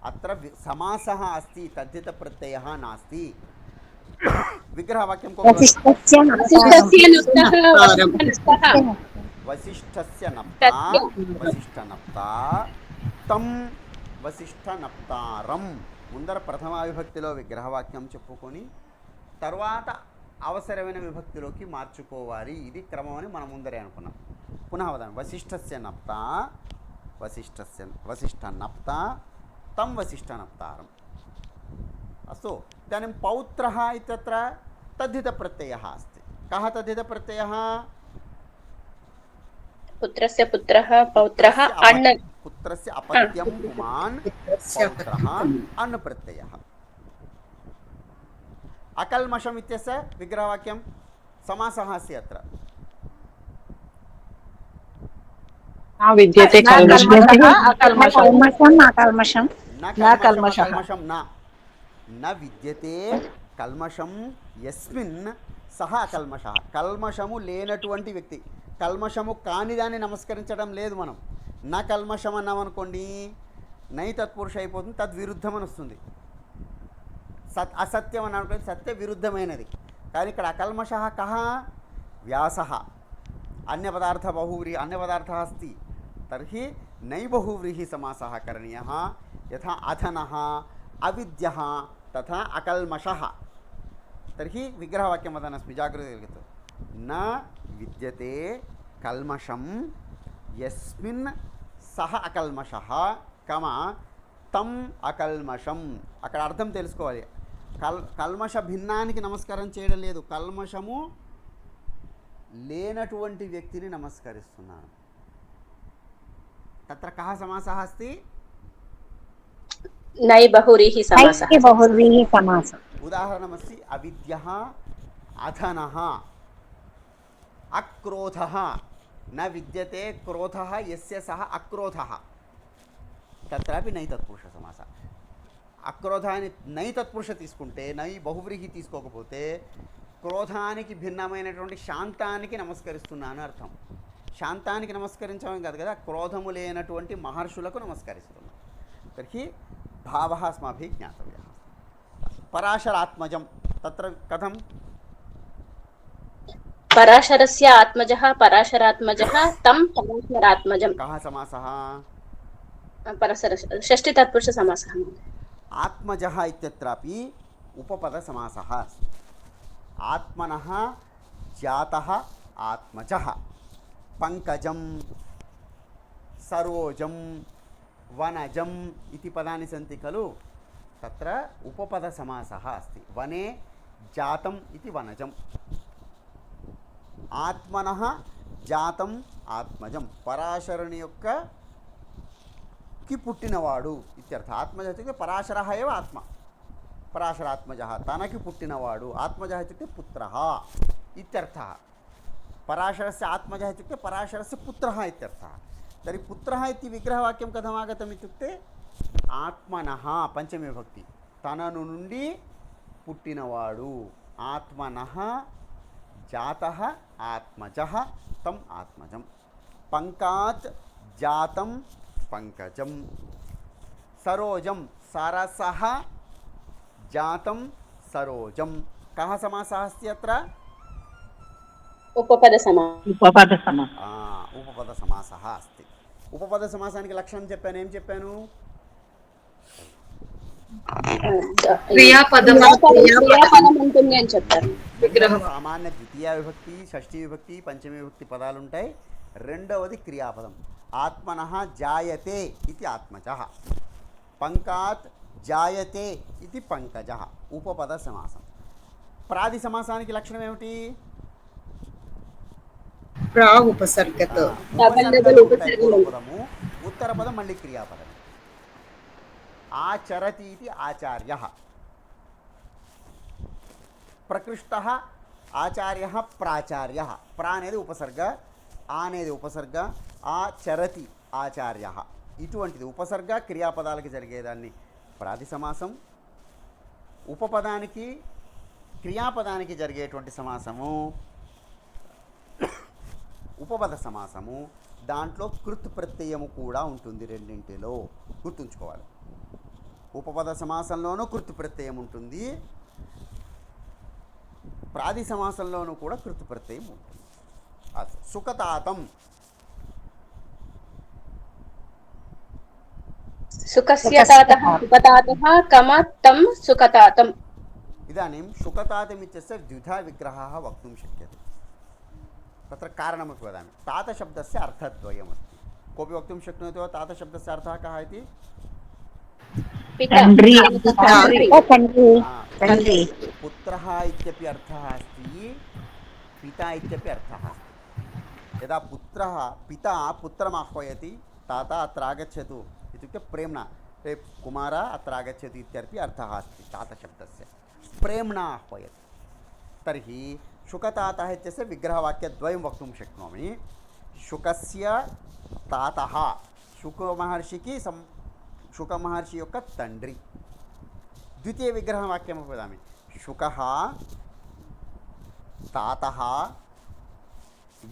[SPEAKER 1] अत्र समासः अस्ति तद्धितप्रत्ययः नास्ति विग्रहवाक्यं वसिष्ठस्य नप्ता वसिष्ठनप्ता तं వశిష్ఠనప్తారం ముందర ప్రథమ విభక్తిలో విగ్రహవాక్యం చెప్పుకొని తర్వాత అవసరమైన విభక్తిలోకి మార్చుకోవాలి. ఇది క్రమం అని మనం ముందరే అనుకున్నాం. పునః వదామి. వశిష్ఠస్య నప్తా వశిష్ఠనప్తా తం వశిష్ఠనప్తారం. अस्तु इदानीं पौत्रः इत्यत्र तद्धितप्रत्ययः अस्ति. कः तद्धितप्रत्ययः?
[SPEAKER 6] पुत्रस्य पुत्रः पौत्रः अण्ण
[SPEAKER 1] पुत्रस्य अपत्यं पुमान् पौत्रः अण् प्रत्ययः. अकल्मषम् इत्यस्य विग्रहवाक्यं समासः अस्ति अत्र.
[SPEAKER 3] विद्यते
[SPEAKER 2] अकल्मषम्
[SPEAKER 1] न
[SPEAKER 3] कल्मषः।
[SPEAKER 1] कल्मषं न विद्यते కల్మషం యస్మిన్ సహ అకల్మషः. కల్మషము లేనటువంటి వ్యక్తి, కల్మషము కానిదాన్ని నమస్కరించడం లేదు మనం. నా కల్మషం అన్నామనుకోండి నై తత్పురుష అయిపోతుంది, తద్విరుద్ధం అని వస్తుంది. అసత్యం అని అనుకోండి సత్య విరుద్ధమైనది. కానీ ఇక్కడ అకల్మషः కः వ్యాసः. అన్యపదార్థ బహువ్రీహి అన్యపదార్థः अस्ति तर्हि नैव बहुव्रीः समासः करणीयः. यथा अधनः अविद्यः तथा अकल्मषः. तर्हि विग्रहवाक्यं वदन्नस्मि, जागृति. न विद्यते कल्मषं यस्मिन् सः अकल्मषः कमा తం అకల్మషం. అక్కడ అర్థం తెలుసుకోవాలి. కల్మష భిన్నానికి నమస్కారం చేయడం లేదు, కల్మషము లేనటువంటి వ్యక్తిని నమస్కరిస్తున్నాను. తత్ర కః సమాసः अस्ति?
[SPEAKER 6] నై బహువ్రీహి సమాసः.
[SPEAKER 2] నైకి బహువ్రీహి సమాసం.
[SPEAKER 1] ఉదాహరణమస్తి అవిద్యः అధనः అక్రోధः. న విద్యతే క్రోధः యస్య సహ అక్రోధः. తత్రాపి నై తత్పురుష సమాస. అక్రోధాన్ని నై తత్పురుష తీసుకుంటే, నై బహువ్రీహి తీసుకోకపోతే క్రోధానికి భిన్నమైనటువంటి శాంతానికి నమస్కరిస్తున్నాను అర్థం. శాంతానికి నమస్కరించడం కాదు కదా, క్రోధము లేనటువంటి మహర్షులకు నమస్కరిస్తున్నాను. తర్హి భావः अस्माभिः ज्ञातव्यः. పరాశరాత్మజం తత్ర కథం?
[SPEAKER 6] పరాశరస్య ఆత్మజః పరాశరాత్మజః తం పరాశరాత్మజం.
[SPEAKER 1] కः సమాసः?
[SPEAKER 6] పరసర షష్ఠి తత్పురుష సమాసः.
[SPEAKER 1] ఆత్మజः ఇత్యత్రాపి ఉపపద సమాసः अस्ति. ఆత్మనः జాతः ఆత్మజः. పంకజం సరోజం వనజం इति పదాని సంతి ఖలు. తత్ర ఉపపద సమాసः अस्ति. వనే జాతం इति వనజం. ఆత్మనः జాతం ఆత్మజం. పరాశరుని యొక్క కి పుట్టినవాడు ఇత్యర్థ. ఆత్మజ ఇత్యుక్తే పరాశరः एव ఆత్మ. పరాశరాత్మజः తనకి పుట్టినవాడు. ఆత్మజः ఇత్యుక్తే పుత్రः ఇత్యర్థः. పరాశరस्य ఆత్మజः इत्युक्ते पराशरस्य पुत्रः इत्यर्थः. तर्हि पुत्रः इति विग्रहवाक्यं कथमागतम् इत्युक्ते आत्मनः पंचमी विभक्ति तननु నుండి పుట్టినవాడు. ఆత్మనः జాతः ఆత్మజः తం ఆత్మజం. పంకాత్ జాతం పంకజం. సరోజం సరసः జాతం సరోజం. కः समासः अस्ति अत्र?
[SPEAKER 6] ఉపపద సమాసः.
[SPEAKER 1] ఉపపద సమాసः अस्ति. ఉపపద సమాసానికి లక్షణం చెప్పాను. ఏం చెప్పాను?
[SPEAKER 6] క్రియాపదం ఉంటుంది అని చెప్పారు.
[SPEAKER 1] సామాన్య ద్వితీయ విభక్తి, షష్ఠీ విభక్తి, పంచమీ విభక్తి పదాలు ఉంటాయి. రెండవది క్రియాపదం. ఆత్మనః జాయతే ఇది ఆత్మజः. పంకాత్ జాయతే ఇది పంకజः. ఉపపద సమాసం. ప్రాది సమాసానికి లక్షణం ఏమిటి?
[SPEAKER 5] ఉపసర్గతో
[SPEAKER 1] పూర్వపదము, ఉత్తర పదం మళ్ళీ క్రియాపదం. ఆచరతి ఇది ఆచార్యः. ప్రకృష్టः ఆచార్యः ప్రాచార్యः. ప్రా అనేది ఉపసర్గ, ఆ అనేది ఉపసర్గ, ఆచరతి ఆచార్యः. ఇటువంటిది ఉపసర్గ క్రియాపదాలకి జరిగేదాన్ని ప్రాది సమాసం. ఉపపదానికి క్రియాపదానికి జరిగేటువంటి సమాసము ఉపపద సమాసము. దాంట్లో కృత్ ప్రత్యయము కూడా ఉంటుంది రెండింటిలో, గుర్తుంచుకోవాలి. ఉపపద సమాసంలోనూ కృత్ ప్రత్యయం ఉంటుంది, ప్రాది సమాసంలోనూ కూడా కృత్ ప్రత్యయం ఉంటుంది. సుఖతాతం
[SPEAKER 6] సుఖస్య తాతః సుఖతాతః కమ తం సుఖతాతం.
[SPEAKER 1] ఇదాनीं सुखतातमित्यस्य द्विधा विग्रहः वक्तुं शक्यते. तत्र कारणमपि वदामि. तातशब्दस्य अर्थद्वयमस्ति. कोऽपि वक्तुं शक्नोति वा तातशब्दस्य अर्थः कः इति? पुत्रः इत्यपि अर्थः अस्ति, पिता इत्यपि अर्थः अस्ति. यदा पुत्रः पिता पुत्रम् आह्वयति, ताता अत्र आगच्छतु इत्युक्ते प्रेम्णा, हे कुमार अत्र आगच्छतु इत्यपि अर्थः अस्ति तातशब्दस्य. प्रेम्णा आह्वयति. तर्हि शुकतातः इत्यस्य विग्रहवाक्यद्वयं वक्तुं शक्नोमि. शुकस्य तातः, शुकमहर्षिकी శుకమహర్షి యొక్క తండ్రి. ద్వితీయ విగ్రహ వాక్యం వదామి. శుకః తాతః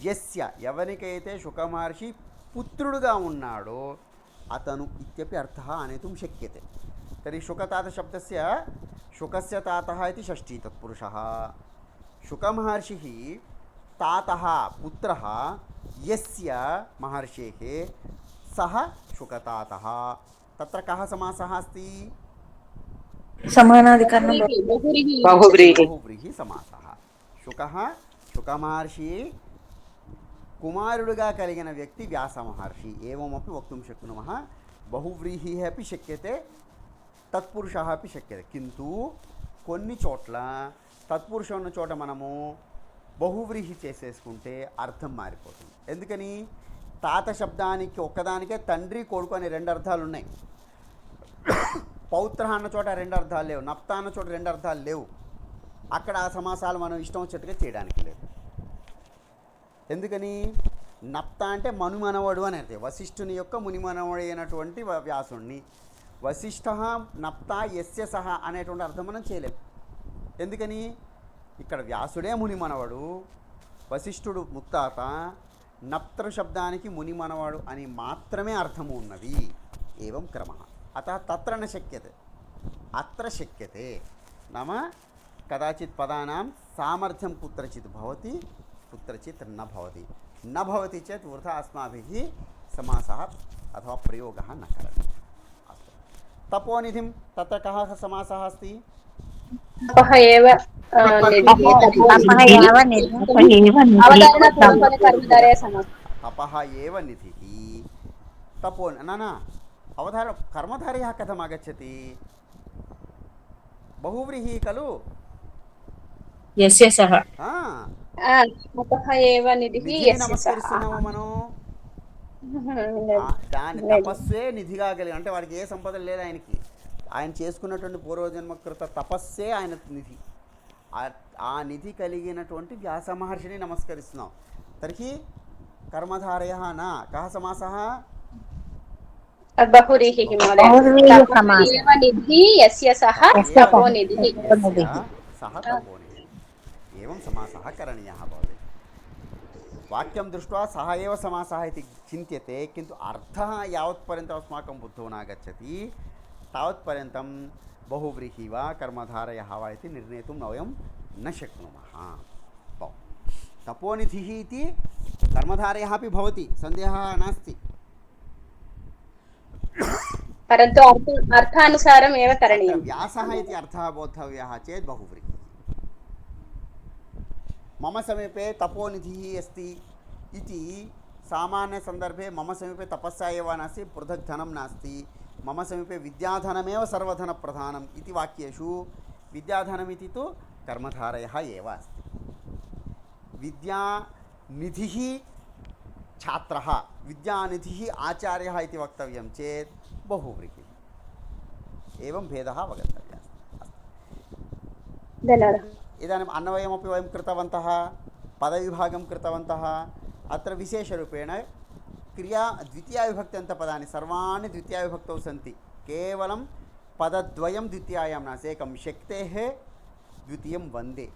[SPEAKER 1] యస్య, ఎవరికైతే శుకమహర్షి పుత్రుడుగా ఉన్నాడో అతను ఇత్యపి అర్థः అనేతుం శక్యతే. तर्हि शुकतातशब्दस्य शुकस्य तातः इति षष्ठी तत्पुरुषः. शुकमहर्षिः तातः पुत्रः यस्य महर्षेः सः शुकतातः. तत्र कः समासः अस्ति?
[SPEAKER 2] సమానాధికరణం
[SPEAKER 1] బహువ్రీహి समासः. शुकः शुकमहर्षि కుమారుడుగా కలిగిన వ్యక్తి వ్యాసమహర్షి ఏమమపి వక్తుం శక్నుమः. బహువ్రీహి अपि శక్యతే, తత్పురుషः अपि శక్యతే. కింటు కొన్ని చోట్ల తత్పురుషం ఉన్న చోట మనము బహువ్రీహి చేసేసుకుంటే అర్థం మారిపోతుంది. ఎందుకని? తాత శబ్దానికి ఒక్కదానికే తండ్రి కొడుకు అనే రెండు అర్థాలు ఉన్నాయి. పౌత్ర అన్న చోట రెండు అర్థాలు లేవు, నప్త అన్న చోట రెండు అర్థాలు లేవు. అక్కడ ఆ సమాసాలు మనం ఇష్టం వచ్చేట్టుగా చేయడానికి లేదు. ఎందుకని? నప్త అంటే మనుమనవడు అని అర్థం. వశిష్ఠుని యొక్క మునిమనవడు అయినటువంటి వ్యాసుణ్ణి. వశిష్ఠ నప్త యస్య సహ అనేటువంటి అర్థం మనం చేయలేం. ఎందుకని? ఇక్కడ వ్యాసుడే మునిమనవడు, వశిష్ఠుడు ముత్తాత, నప్తృ శబ్దానికి మునిమనవాడు అని మాత్రమే అర్థము ఉన్నది. ఏవం క్రమ. అతः తత్ర న శక్యతే, అత్ర శక్యతే. నామ కదాచిత్ పదానాం సామర్థ్యం కుత్రచిత్ భవతి, కుత్రచిత్ న భవతి. न भवति चेत् वृथा अस्माभिः समासः अथवा प्रयोगः न करणीयः. अस्तु. तपोनिधिं तत्र कः समासः अस्ति?
[SPEAKER 6] तपः एव
[SPEAKER 1] तपः एव निधिः. तपो न अवधार कर्मधारयः कथम् आगच्छति? बहुव्रीहि खलु.
[SPEAKER 5] यस्य सः
[SPEAKER 6] तपः एव निधिः यस्य सः.
[SPEAKER 1] మనం దాని తపస్సే నిధిగా కలిగి, అంటే వాడికి ఏ సంపద లేదు ఆయనకి. ఆయన చేసుకున్నటువంటి పూర్వజన్మకృత తపస్సే ఆయన నిధి. ఆ నిధి కలిగినటువంటి వ్యాస మహర్షిని నమస్కరిస్తున్నాం. తర్హి కర్మధారయः न कः समासः?
[SPEAKER 6] बहुव्रीहिः महोदय. तपः एव निधिः यस्य सः तपोनिधिः.
[SPEAKER 1] सः तपोनिधिः. एवं समासः करणीयः भवति. वाक्यं दृष्ट्वा सः एव समासः इति चिन्त्यते, किन्तु अर्थः यावत्पर्यन्तम् अस्माकं बुद्धौ नागच्छति तावत्पर्यन्तं बहुव्रीहि वा कर्मधारयः वा इति निर्णेतुं वयं न शक्नुमः. तपोनिधिः इति कर्मधारयः अपि भवति, सन्देहः नास्ति,
[SPEAKER 6] परन्तु अर्थानुसारम् एव करणीयं.
[SPEAKER 1] व्यासः इति अर्थः बोद्धव्यः चेत् बहुव्रीहि. मम समीपे तपोनिधिः अस्ति इति सामान्यसन्दर्भे मम समीपे तपस्या एव नास्ति, पृथक् धनं नास्ति, मम समीपे विद्याधनमेव सर्वधनप्रधानम् इति वाक्येषु विद्याधनमिति तु कर्मधारयः एव अस्ति. विद्यानिधिः छात्रः, विद्यानिधिः आचार्यः इति वक्तव्यं चेत् बहुव्रीहि. एवं भेदः अवगन्तव्यः.
[SPEAKER 6] धन्यवादः.
[SPEAKER 1] इदानीम् अन्वयमपि वयं कृतवन्तः, पदविभागं कृतवन्तः. अत्र विशेषरूपेण क्रिया द्वितीयाविभक्त्यन्तपदानि सर्वाणि द्वितीयाविभक्तौ सन्ति. केवलं पदद्वयं द्वितीयायां नास्ति, एकं शक्तेः, द्वितीयं वन्दे,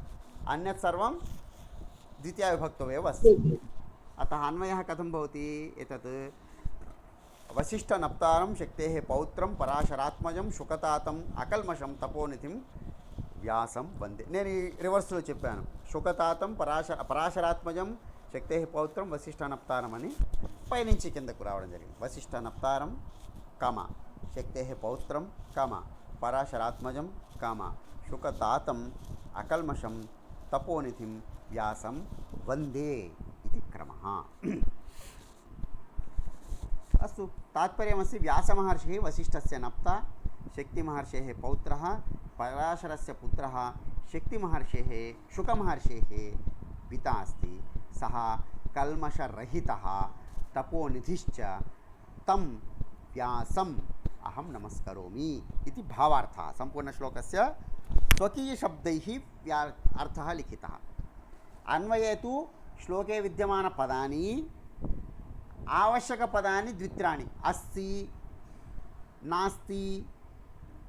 [SPEAKER 1] अन्यत् सर्वं द्वितीयाविभक्तौ एव अस्ति. अतः अन्वयः कथं भवति? एतत् वसिष्ठनप्तारं शक्तेः पौत्रं पराशरात्मजं शुकतातम् अकल्मषं तपोनिधिं వ్యాసం వందే. నేను ఈ రివర్స్లో చెప్పాను. శుకతాతం పరాశరాత్మజం శక్తే పౌత్రం వశిష్ఠనప్తారం అని పైనుంచి కిందకు రావడం జరిగింది. వశిష్ఠనప్తారం కామ శక్తే పౌత్రం కామ పరాశరాత్మజం కామ శుకతాతం అకల్మషం తపోనిధిం వ్యాసం వందే ఇది క్రమः. अस्तु. तात्पर्यमस्ति व्यासमहर्षिः वसिष्ठस्य नप्ता, शक्तिमहर्षेः पौत्रः, पराशरस्य पुत्रः, शक्तिमहर्षेः शुकमहर्षेः पिता अस्ति. सः कल्मषरहितः तपोनिधिश्च तं व्यासम् अहं नमस्करोमि इति भावार्थः. सम्पूर्णश्लोकस्य स्वकीयशब्दैः अर्थः लिखितः. अन्वये तु श्लोके विद्यमानपदानि आवश्यकपदानि द्वित्राणि अस्ति, नास्ति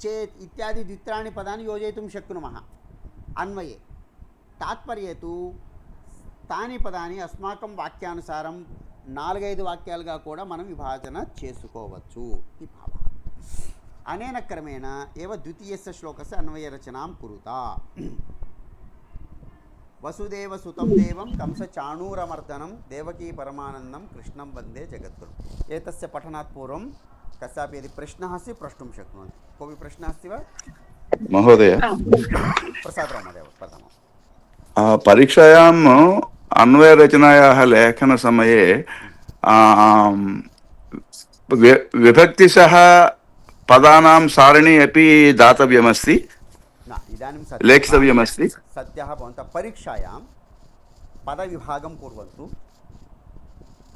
[SPEAKER 1] चेत् इत्यादि द्वित्राणि पदानि योजयितुं शक्नुमः अन्वये। तात्पर्ये तु తాని పదాన్ని అస్మాకం వాక్యానుసారం 4-5 వాక్యాలుగా కూడా మనం విభాజన చేసుకోవచ్చు ఇది భావ. అనేన క్రమేణ ఏవ ద్వితీయస్య శ్లోకస్య అన్వయరచనాం కురుత. వసుదేవ సుతం దేవం కంస చాణూరమర్దనం దేవకీ పరమానందం కృష్ణం వందే జగద్గురుం. ఏతస్య పఠనాత్ పూర్వం कस्यापि यदि प्रश्नः अस्ति प्रष्टुं शक्नोति. कोऽपि प्रश्नः अस्ति वा
[SPEAKER 7] महोदय?
[SPEAKER 1] प्रसादराव महोदय प्रथमं.
[SPEAKER 7] परीक्षायाम् अन्वयरचनायाः लेखनसमये विभक्तिशः पदानां सारिणी अपि दातव्यमस्ति,
[SPEAKER 1] न इदानीं
[SPEAKER 7] लेखितव्यमस्ति.
[SPEAKER 1] सद्यः भवन्तः परीक्षायां पदविभागं कुर्वन्तु.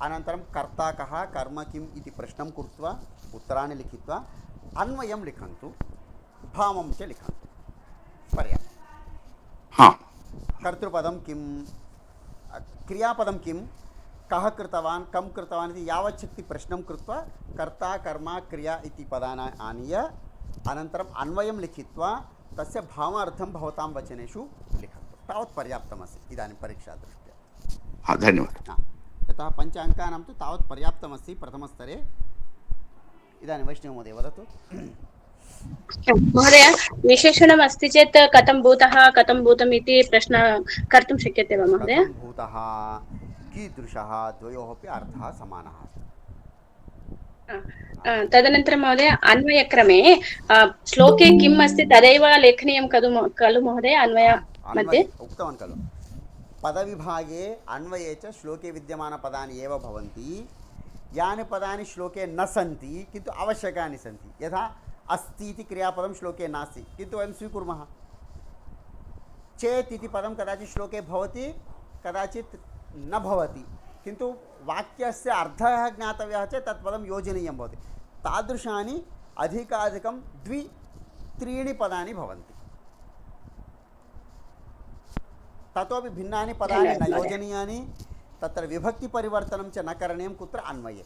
[SPEAKER 1] अनन्तरं कर्ता कः कर्म किम् इति प्रश्नं कृत्वा उत्तराणि लिखित्वा अन्वयं लिखन्तु, भावं च लिखन्तु. पर्याप्तं.
[SPEAKER 7] हाँ.
[SPEAKER 1] कर्तृपदं किं, क्रियापदं किं, कः कृतवान्, कं कृतवान् इति यावच्छक्ति प्रश्नं कृत्वा कर्ता कर्म क्रिया इति पदानि आनीय अनन्तरम् अन्वयं लिखित्वा तस्य भावार्थं भवतां वचनेषु लिखन्तु. तावत् पर्याप्तमस्ति इदानीं परीक्षादृष्ट्या.
[SPEAKER 7] हाँ, धन्यवादः.
[SPEAKER 1] यतः 5 अङ्कानां तु तावत् पर्याप्तमस्ति प्रथमस्तरे. इदानीं वैष्णवमहोदय वदतु.
[SPEAKER 6] महोदय, विशेषणम् अस्ति चेत् कथं भूतः कथं भूतम् इति प्रश्नः कर्तुं शक्यते वा महोदय?
[SPEAKER 1] कथं भूतः कीदृशः, द्वयोः अपि अर्थः समानः अस्ति.
[SPEAKER 6] तदनन्तरं महोदय अन्वयक्रमे श्लोके किम् अस्ति तदेव लेखनीयं खलु महोदय अन्वय मध्ये?
[SPEAKER 1] उक्तवान् खलु, पदविभागे अन्वये च श्लोके विद्यमानपदानि एव भवन्ति. यानि पदानि श्लोके न सन्ति किन्तु आवश्यकानि सन्ति. यथा अस्ति इति क्रियापदं श्लोके नास्ति किन्तु वयं स्वीकुर्मः. चेत् इति पदं कदाचित् श्लोके भवति कदाचित् न भवति, किन्तु वाक्यस्य अर्थः ज्ञातव्यः चेत् तत् पदं योजनीयं भवति. तादृशानि अधिकाधिकं 2-3 पदानि भवन्ति. ततोपि भिन्नानि पदानि न योजनीयानि. तत्र विभक्तिपरिवर्तनं च न करणीयं कुत्र अन्वये.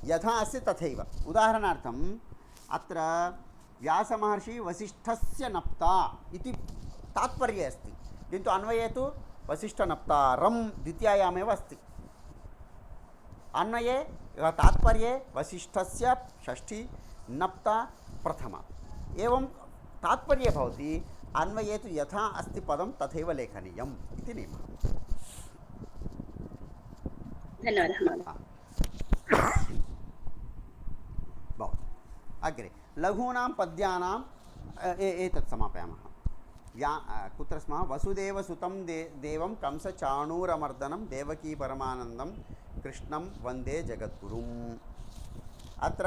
[SPEAKER 1] यथा अस्ति तथैव. उदाहरणार्थम् अत्र व्यासमहर्षि वसिष्ठस्य नप्ता इति तात्पर्ये अस्ति, किन्तु अन्वये तु वसिष्ठनप्तारं द्वितीयायामेव अस्ति. अन्वये तात्पर्ये वसिष्ठस्य षष्ठी नप्ता प्रथमा. एवं तात्पर्ये भवति. अन्वये तु यथा अस्ति पदं तथैव लेखनीयम् इति नियमः.
[SPEAKER 6] धन्यवादः.
[SPEAKER 1] भवतु. अग्रे लघूनां पद्यानाम् एतत् समापयामः. कुत्र स्मः? वसुदेवसुतं देवं कंसचाणूरमर्दनं देवकी परमानन्दं कृष्णं वन्दे जगद्गुरुम्. अत्र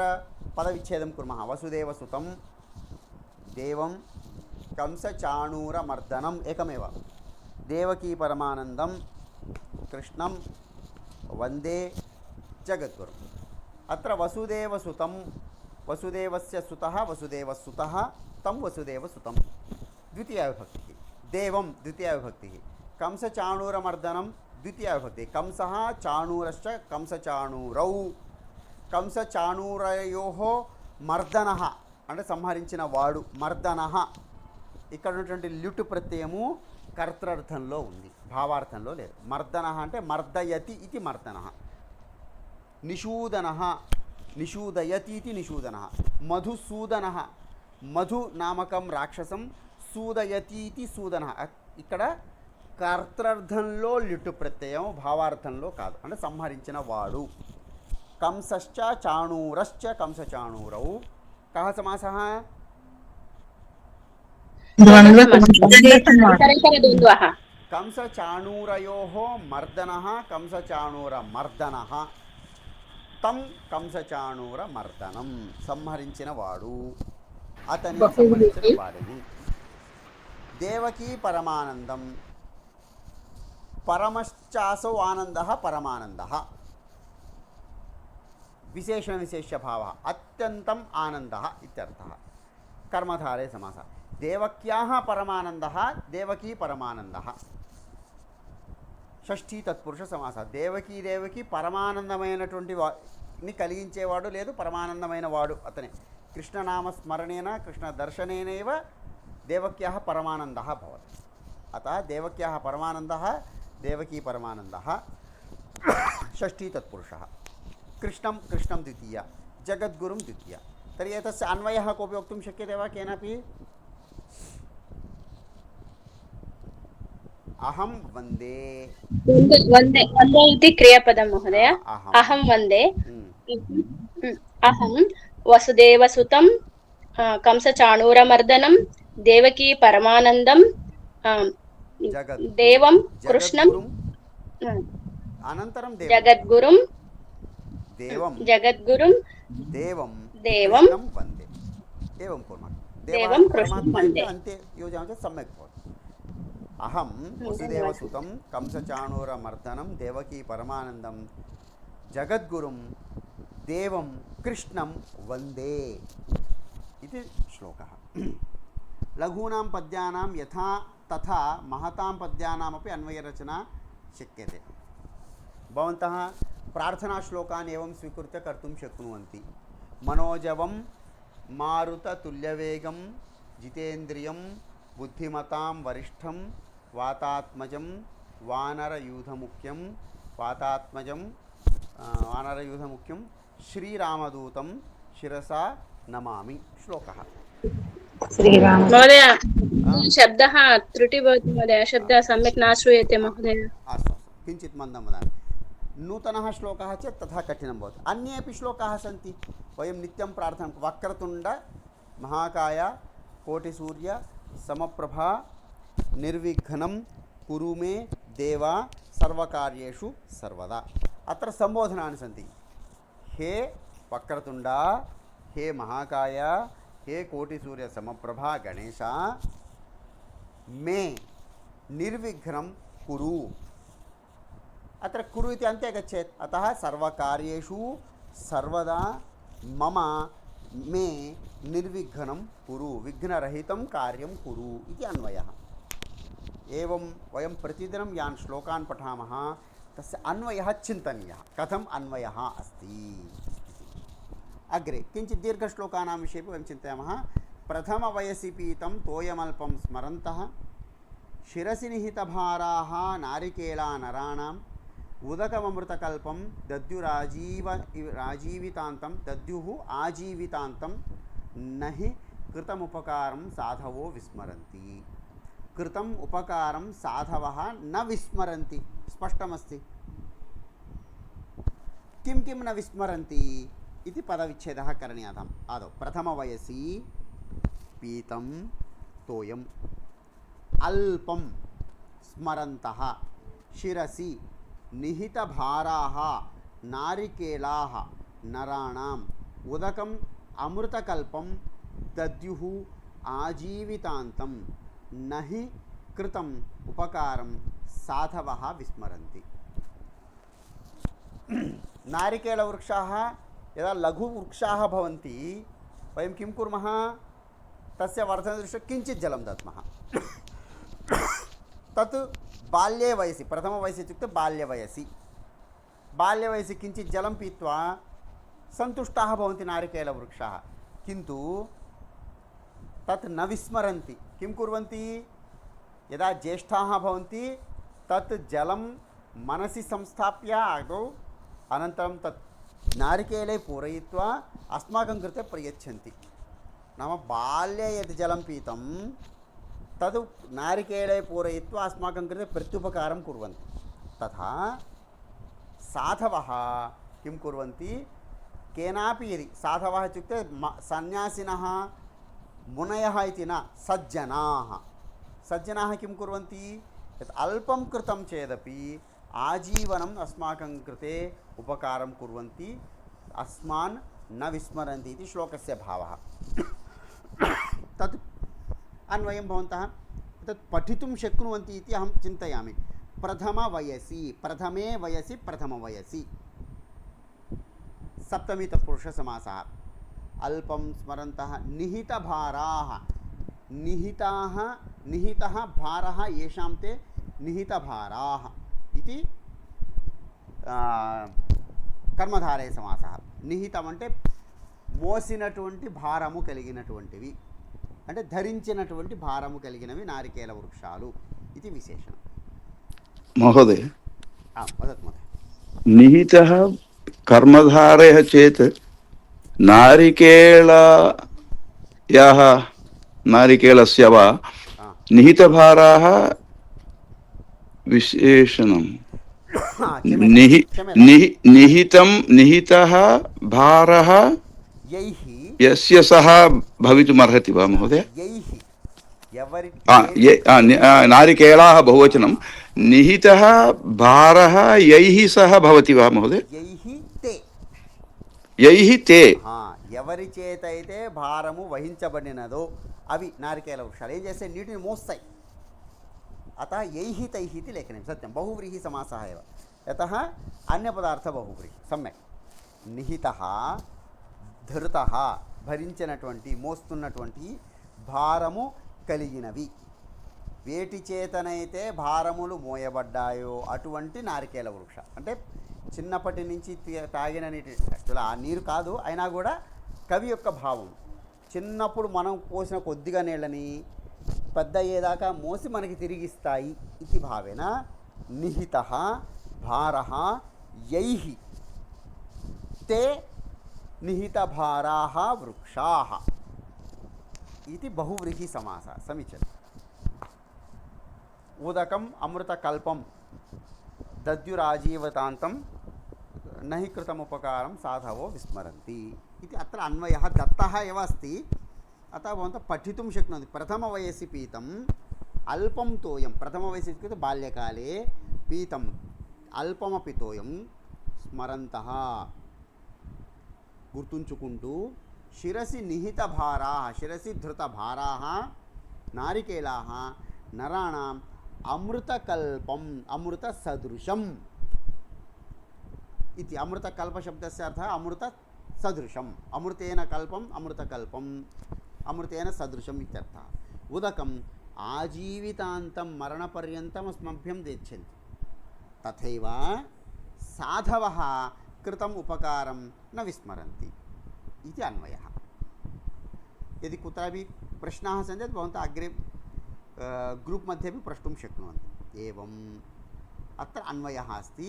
[SPEAKER 1] पदविच्छेदं कुर्मः. वसुदेवसुतं देवं कंसचाणूरमर्दनम् एकमेव, देवकी परमानन्दं कृष्णं वन्दे जगद्गुरुम्. अत्र वसुदेवसुतं, वसुदेवस्य सुतः वसुदेवसुतः, तं वसुदेवसुतं द्वितीया विभक्तिः. देवं द्वितीया विभक्तिः. कंसचाणूरमर्दनं द्वितीया विभक्तिः. कंसः चाणूरश्च कंसचाणूरौ. కంసచాణూరయోః మర్దనః అంటే సంహరించిన వాడు, మర్దనః. ఇక్కడ ఉన్నటువంటి ల్యుట్ ప్రత్యయము కర్తృర్థంలో ఉంది, భావార్థంలో లేదు. మర్దనః అంటే మర్దయతి ఇది మర్దనః. నిషూదనః నిషూదయతి ఇది నిషూదనః. మధుసూదనః మధు నామకం రాక్షసం సూదయతి ఇది సూదనః. ఇక్కడ కర్తృర్థంలో ల్యుట్ ప్రత్యయం, భావార్థంలో కాదు, అంటే సంహరించిన వాడు. कंसश्च चाणूरश्च कंसचाणूरौ. कः समासः? कंसचाणूरयोः मर्दनः कंसचाणूरमर्दनः, तं कंसचाणूरमर्दनं సంహరించిన వాడు, అతని సంహరించిన వాడిని. దేవకీ పరమానందం. పరమశ్చాసో ఆనందः పరమానందः. विशेषण विशेष भाव अत्यंतम आनंदः इत्यर्थः. कर्मधारे समासः. देवक्याः परमानंदः देवकी परमानंदः. షష్ఠీ తత్పురుష సమాస. దేవకీ దేవకి పరమానందమైనటువంటి వాడిని కలిగించేవాడు లేదు, పరమానందమైన వాడు అతనే. कृष्णनामस्मरणेन कृष्णदर्शनेनैव देवक्याः परमानन्दः भवति। अतः देवक्याः परमानन्दः देवकी परमानन्दः षष्ठी तत्पुरुषः, कृष्णं कृष्णं द्वितीय, जगद्गुरुं द्वितीय। तर्हि एतस्य अन्वयः कोऽपि वक्तुं शक्यते वा केनापि? अहं वन्दे,
[SPEAKER 6] वन्दे वन्दे इति क्रियापदं महोदय। अहं वन्दे, अहं वसुदेवसुतं कंसचाणूरमर्दनं देवकी परमानन्दं देवं कृष्णं
[SPEAKER 1] अनन्तरं
[SPEAKER 6] जगद्गुरुं
[SPEAKER 1] देवं वन्दे। एवं कुर्मः।
[SPEAKER 6] देवं
[SPEAKER 1] परमात्मा
[SPEAKER 6] वन्दे।
[SPEAKER 1] अन्ते योजयामः चेत् सम्यक् भवति। अहं वसुदेवसुतं कंसचाणूरमर्दनं देवकी परमानन्दं जगद्गुरुं देवं कृष्णं वन्दे इति श्लोकः। लघूनां पद्यानां यथा तथा महतां पद्यानामपि अन्वयरचना शक्यते। भवन्तः प्रार्थनाश्लोकान् एवं स्वीकृत्य कर्तुं शक्नुवन्ति। मनोजवं मारुततुल्यवेगं जितेन्द्रियं बुद्धिमतां वरिष्ठं वातात्मजं वानरयूथमुख्यं श्रीरामदूतं शिरसा नमामि श्लोकः।
[SPEAKER 2] श्रीराम
[SPEAKER 6] महोदय शब्दः त्रुटि भवति महोदय, शब्दः सम्यक् न श्रूयते महोदय।
[SPEAKER 1] अस्तु किञ्चित् मन्दं वदामि। नूतनः श्लोकः चेत् तथा कठिनं भवति। अन्येपि श्लोकाः सन्ति। वयं नित्यं प्रार्थना वक्रतुण्ड महाकाय कोटिसूर्य समप्रभा निर्विघ्नं कुरु मे देवा सर्वकार्येषु सर्वदा। अत्र सम्बोधनानि सन्ति। हे वक्रतुण्ड, हे महाकाय, हे कोटिसूर्य समप्रभा गणेश, मे निर्विघ्नं कुरु। अत्र कुरु इति अन्ते गच्छेत्। अतः सर्वकार्येषु सर्वदा मम मे निर्विघ्नं कुरु, विघ्नरहितं कार्यं कुरु इति अन्वयः। एवं वयं प्रतिदिनं यान् श्लोकान् पठामः तस्य अन्वयः चिन्तनीयः, कथम् अन्वयः अस्ति। अग्रे किञ्चित् दीर्घश्लोकानां विषयेपि वयं चिन्तयामः। प्रथमवयसि पीतं तोयमल्पं स्मरन्तः शिरसि निहितभाराः नारिकेलानराणाम् उदकममृतकल्पं दद्युः आजीवितान्तं न हि कृतमुपकारं साधवो विस्मरन्ति। कृतम् उपकारं साधवः न विस्मरन्ति, स्पष्टमस्ति। किं किं न विस्मरन्ति इति पदविच्छेदः करणीयः आदौ। प्रथमवयसि पीतं तोयम् अल्पं स्मरन्तः शिरसि निहितभाराः नारिकेलाः नराणाम् उदकम् अमृतकल्पं दद्युः आजीवितान्तं न हि कृतम् उपकारं साधवः विस्मरन्ति। नारिकेलवृक्षाः यदा लघुवृक्षाः भवन्ति वयं किं कुर्मः, तस्य वर्धनदृष्ट्या किञ्चित् जलं दद्मः। तत् बाल्ये वयसि, प्रथमवयसि इत्युक्ते बाल्यवयसि किञ्चित् जलं पीत्वा सन्तुष्टाः भवन्ति नारिकेलवृक्षाः, किन्तु तत् न विस्मरन्ति। किं कुर्वन्ति, यदा ज्येष्ठाः भवन्ति तत् जलं मनसि संस्थाप्य आदौ अनन्तरं तत् नारिकेले पूरयित्वा अस्माकं कृते प्रयच्छन्ति। नाम बाल्ये यद् जलं पीतं तद् नारिकेले पूरयित्वा अस्माकं कृते प्रत्युपकारं कुर्वन्ति। तथा साधवः किं कुर्वन्ति, केनापि यदि साधवः इत्युक्ते सन्यासिनः मुनयः इति न, सज्जनाः किं कुर्वन्ति, यत् अल्पं कृतं चेदपि आजीवनम् अस्माकं कृते उपकारं कुर्वन्ति, अस्मान् न विस्मरन्ति इति श्लोकस्य भावः। तत् अन्वयं भवन्तः तत् पठितुं शक्नुवन्ति इति अहं चिन्तयामि। प्रथमे वयसि प्रथमवयसि सप्तमी तत्पुरुषसमासः। अल्पं स्मरन्तः निहितभाराः, निहितः भारः येषां ते निहितभाराः इति कर्मधारय समासः। निहितम् అంటే మోసినటువంటి భారము కలిగినటువంటివి, అంటే ధరించినటువంటి భారము కలిగినవి నారికేల వృక్షాలు. ఇది విశేషణం.
[SPEAKER 7] महोदय
[SPEAKER 1] वदतु महोदय.
[SPEAKER 7] निहितः कर्मधारयः चेत् नारिकेलस्य वा निहितभाराः विशेषणं निहितः भारः
[SPEAKER 1] यैः
[SPEAKER 7] यस्य सः भवितुमर्हति वा महोदय?
[SPEAKER 1] यैः ఎవరి
[SPEAKER 7] नारिकेलाः बहुवचनं, निहितः भारः यैः सह भवति वा महोदय? यैः ते
[SPEAKER 1] ఎవరి చేత అయితే భారము వహించబడినదో అవి నారికేల వృక్షాలు. ఏం చేస్తే నీటిని మోస్తాయి. అత యైః తైః ఇది లేఖనం సత్యం. బహువ్రీహి సమాసः एव. यतः అన్యపదార్థ బహువ్రీహి. సమ్యక్. నిహితః ధృతః భరించినటువంటి మోస్తున్నటువంటి భారము కలిగినవి, వేటి చేతనైతే భారములు మోయబడ్డాయో అటువంటి నారికేల వృక్ష. అంటే చిన్నప్పటి నుంచి తాగిన నీటి, యాక్చువల్ ఆ నీరు కాదు అయినా కూడా కవి యొక్క భావం, చిన్నప్పుడు మనం పోసిన కొద్దిగా నీళ్ళని పెద్ద అయ్యేదాకా మోసి మనకి తిరిగిస్తాయి. ఇది భావేన నిహితః భారః యైః తే నిహితభారాः వృక్షాः ఇది బహువ్రీహి సమాస. సमीचीनं. ఉదకం అమృతకల్పం దద్యురాజీవతాంతం నహి కృతముపకారం సాధవో విస్మరంతి ఇది అత్ర అన్వయः దత్తः एव अस्ति. अतः भवन्तः पठितुं शक्नुवन्ति. प्रथमवयसि पीतम् अल्पं तोयं, प्रथमवयसि इत्युक्ते बाल्यकाले पीतम् अल्पमपि तोयं स्मरन्तः గుర్తుంచుకుంటూ శిరసి నిహిత భారాः శిరసి ధృత భారాः నారికేలాः నరాణాం అమృతకల్పం అమృత సదృశం ఇది. అమృతకల్ప శబ్దస్య అర్థः అమృత సదృశం. అమృతేన కల్పం అమృతకల్పం అమృతేన సదృశం ఇత్యర్థः. ఉదకం ఆజీవితాంతం మరణపర్యంతం అస్మభ్యం యచ్చन्ति తథైవ సాధవः कृतम उपकारं न विस्मरन्ति इति अन्वयः. यदि कुत्रापि प्रश्नाः सन्ति चेत् भवन्तः अग्रे ग्रूप् मध्ये अपि प्रष्टुं शक्नुवन्ति. एवम् अत्र अन्वयः अस्ति.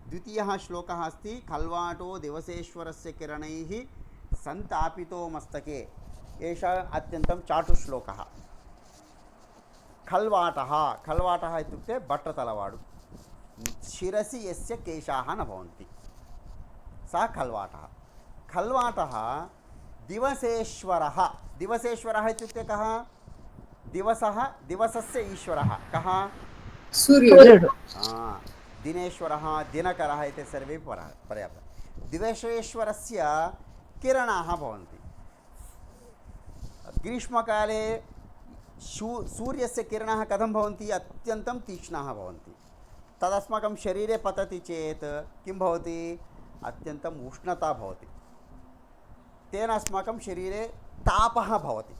[SPEAKER 1] द्वितीयः श्लोकः अस्ति खल्वाटो दिवसेश्वरस्य किरणैः सन्तापितो मस्तके. एषः अत्यन्तं चाटुश्लोकः. खल्वाटः खल्वाटः इत्युक्ते बट्टतलवाडु. शिरसि यस्य केशाः न भवन्ति सा खल्वाटः. खल्वाटः दिवसेश्वरः. दिवसेश्वरः इत्युक्ते कः? दिवसः, दिवसस्य ईश्वरः कः?
[SPEAKER 3] सूर्युడు.
[SPEAKER 1] दिनेश्वरः दिनकरः इति सर्वे पर्याप्तं. दिवसेश्वरस्य किरणाः भवन्ति. ग्रीष्मकाले सूर्यस्य किरणाः कथं भवन्ति? अत्यन्तं तीक्ष्णाः भवन्ति. तदस्माकं शरीरे पतति चेत् किं भवति? अत्यन्तम् उष्णता भवति. तेन अस्माकं शरीरे तापः भवति.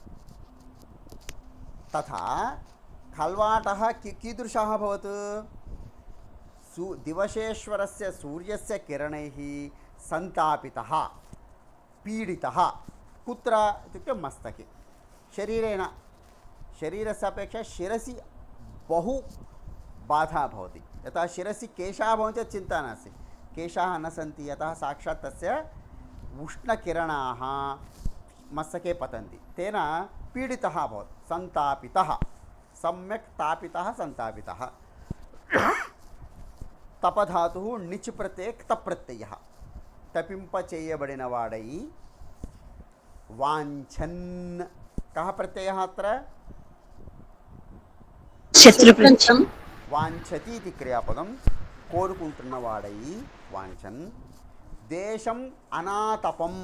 [SPEAKER 1] तथा खल्वाटः कीदृशः भवत्? दिवसेश्वरस्य सूर्यस्य किरणैः सन्तापितः पीडितः. कुत्र इत्युक्ते मस्तके. शरीरेण शरीरस्य अपेक्षया शिरसि बहु बाधा भवति. यतः शिरसि केशाः भवन्ति चेत् चिन्ता नास्ति. केशाः न सन्ति यतः साक्षात् तस्य उष्णकिरणाः मस्तके पतन्ति. तेन पीडितः अभवत्, सन्तापितः, सम्यक् तापितः सन्तापितः. तपधातुः णिच् प्रत्यये क्तप् प्रत्ययः. तपिंप चेयबडिनवाडै वाञ्छन्. कः प्रत्ययः अत्र?
[SPEAKER 5] శత్రుపంచం
[SPEAKER 1] वाञ्छति इति क्रियापदं कोरुकुंटुन्नवाडै वाञ्छन्. देशम् अनातपं.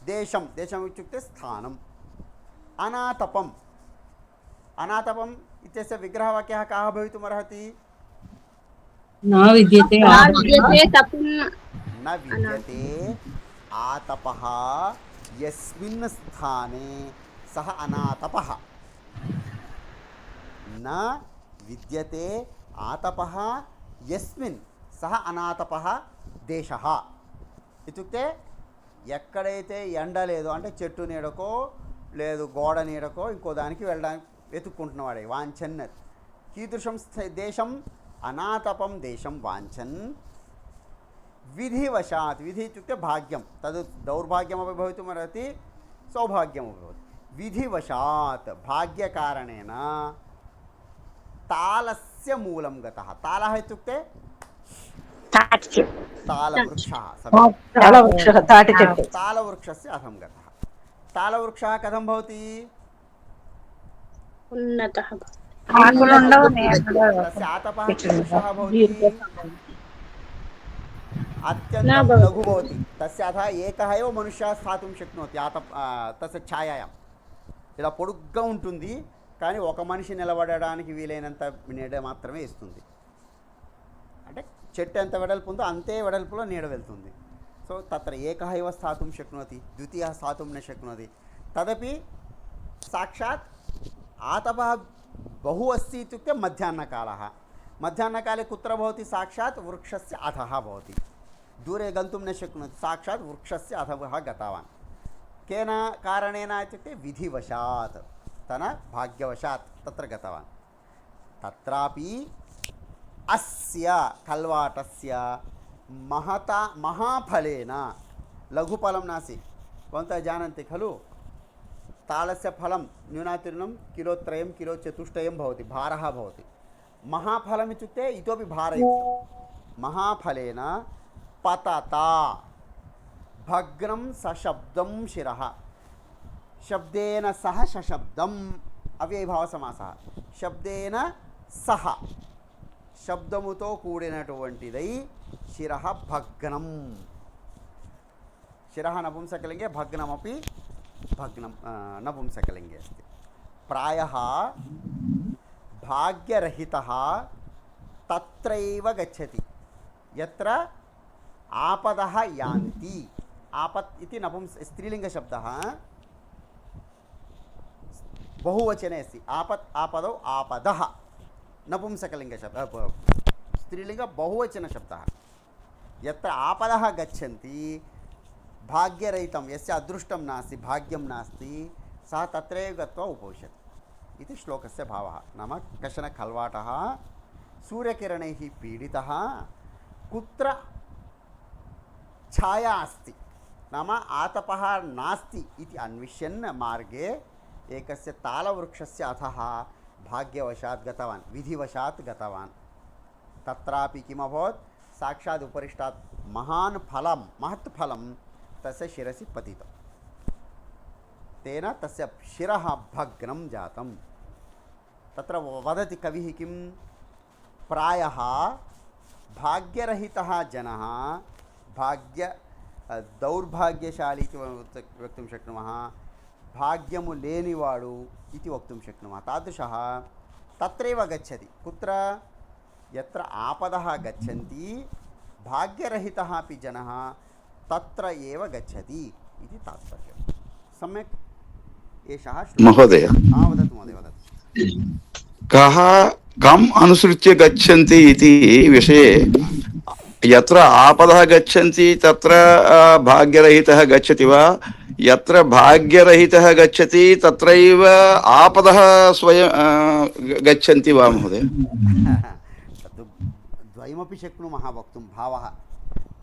[SPEAKER 1] देशं देशम् इत्युक्ते स्थानम्. अनातपम् अनातपम् इत्यस्य विग्रहवाक्यः कः भवितुमर्हति?
[SPEAKER 5] నా విద్యతే
[SPEAKER 1] न विद्यते आतपः यस्मिन् स्थाने सः अनातपः. न विद्यते आतपः यस्मिन् सः अनातपः देशः. इत्युक्ते ఎక్కడైతే ఎండ లేదు అంటే చెట్టు నీడకో లేదు గోడ నీడకో ఇంకో దానికి వెళ్ళడానికి వెతుక్కుంటున్నవాడే వాంఛన్. కీదృశం దేశం అనాతపం దేశం వాంఛన్ విధివశాత్. విధి ఇత్యుక్తే భాగ్యం, తద్ దౌర్భాగ్యమపి భవితుమర్హति సౌభాగ్యమపి భవति. విధివశాత్ భాగ్యకారణేన तालस्य मूलं गतः. तालः इत्युक्ते तालवृक्षः.
[SPEAKER 2] तालवृक्षः ताटिचट्टु.
[SPEAKER 1] तालवृक्षस्य अधं गतः. तालवृक्षः कथं भवति?
[SPEAKER 6] उन्नतः
[SPEAKER 1] तस्य आतपः कीदृशः भवति? अत्यन्तं लघु भवति. तस्य अधः एकः एव मनुष्यः स्थातुं शक्नोति. तस्य ఛాయాయాం ఇలా పొడుగ్గా ఉంటుంది, కానీ ఒక మనిషి నిలబడడానికి వీలైనంత నీడ మాత్రమే ఇస్తుంది. అంటే చెట్టు ఎంత వెడల్పు ఉందో అంతే వెడల్పులో నీడ వెళ్తుంది. సో తత్ర ఏకः एव स्थातुं शक्नोति, द्वितीयः स्थातुं न शक्नोति. तदपि साक्षात् आतपः बहु अस्ति इत्युक्ते मध्याह्नकालः. मध्याह्नकाले कुत्र भवति? साक्षात् वृक्षस्य अधः भवति. दूरे गन्तुं न शक्नोति, साक्षात् वृक्षस्य अधः गतवान्. केन कारणेन इत्युक्ते विधिवशात्, तन भाग्यवशात् तत्र गतवान्. तत्रापि अस्य कल्वाटस्य महाफलेन, लघुफलं नासीत्. भवन्तः जानन्ति खलु, तालस्य फलं न्यूनातिन्यूनं किलोत्रयं किलोचतुष्टयं भवति, भारः भवति. महाफलम् इत्युक्ते इतोपि भारयुक्तं. महाफलेन पतता भग्नं सशब्दं शिरः. शब्देन सह सशब्दम् अव्ययभावसमासः. शब्देन सह शब्दमुतो कूडिनटुवंटिदै शिरः भग्नं. शिरः नपुंसकलिङ्गे, भग्नमपि भग्नं नपुंसकलिङ्गे अस्ति. प्रायः भाग्यरहितः तत्रैव गच्छति यत्र आपदः यान्ति. आपत् इति स्त्रीलिङ्गशब्दः बहुवचने अस्ति. आपत् आपदौ आपदः नपुंसकलिङ्गशब्दः, स्त्रीलिङ्ग बहुवचनशब्दः. यत्र आपदः गच्छन्ति, भाग्यरहितं यस्य अदृष्टं नास्ति, भाग्यं नास्ति, सः तत्रैव गत्वा उपविशति इति श्लोकस्य भावः. नाम कश्चन खल्वाटः सूर्यकिरणैः पीडितः, कुत्र छाया अस्ति, नाम आतपः नास्ति इति अन्विष्यन् मार्गे एकस्य तालवृक्षस्य अधः भाग्यवशात् गतवान्, विधिवशात् गतवान्. तत्रापि किमभवत्? साक्षात् उपरिष्टात् महान् फलं, महत् फलं तस्य शिरसि पतितं. तेन तस्य शिरः भग्नं जातं. तत्र वदति कविः किं? प्रायः भाग्यरहितः जनः, दौर्भाग्यशाली इति वक्तुं शक्नुमः, भाग्यमु लेनिवाडु इति वक्तुं शक्नुमः. तादृशः तत्रैव गच्छति. कुत्र? यत्र आपदः गच्छन्ति, भाग्यरहितः अपि जनः तत्र एव गच्छति इति तात्पर्यं. सम्यक् एषः
[SPEAKER 7] महोदय,
[SPEAKER 1] वदतु महोदय, वदतु.
[SPEAKER 7] कम् अनुसृत्य गच्छन्ति इति विषये, यत्र आपदः गच्छन्ति तत्र भाग्यरहितः गच्छति वा, यत्र भाग्यरहितः गच्छति तत्रैव आपदः स्वयं गच्छन्ति वा महोदय?
[SPEAKER 1] तत् द्वयमपि शक्नुमः वक्तुं भावः.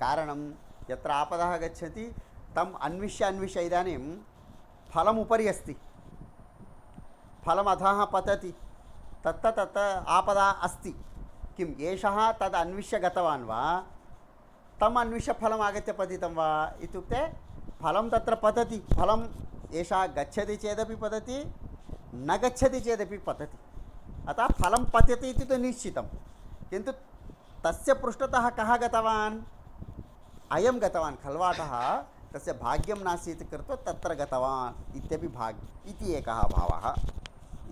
[SPEAKER 1] कारणं यत्र आपदः गच्छति तम् अन्विष्य इदानीं फलम् उपरि अस्ति, फलम् अधः पतति, तत्र आपदा अस्ति. किम् एषः तद् अन्विष्य गतवान् वा, तम् अन्विष्य फलम् आगत्य पतितं वा इत्युक्ते फलं तत्र पतति. फलम् एषः गच्छति चेदपि पतति, न गच्छति चेदपि पतति. अतः फलं पतति इति तु निश्चितं. किन्तु तस्य पृष्ठतः कः गतवान्? अयं गतवान् खल्वाटः. तस्य भाग्यं नासीत् कृत्वा तत्र गतवान् इत्यपि इति एकः भावः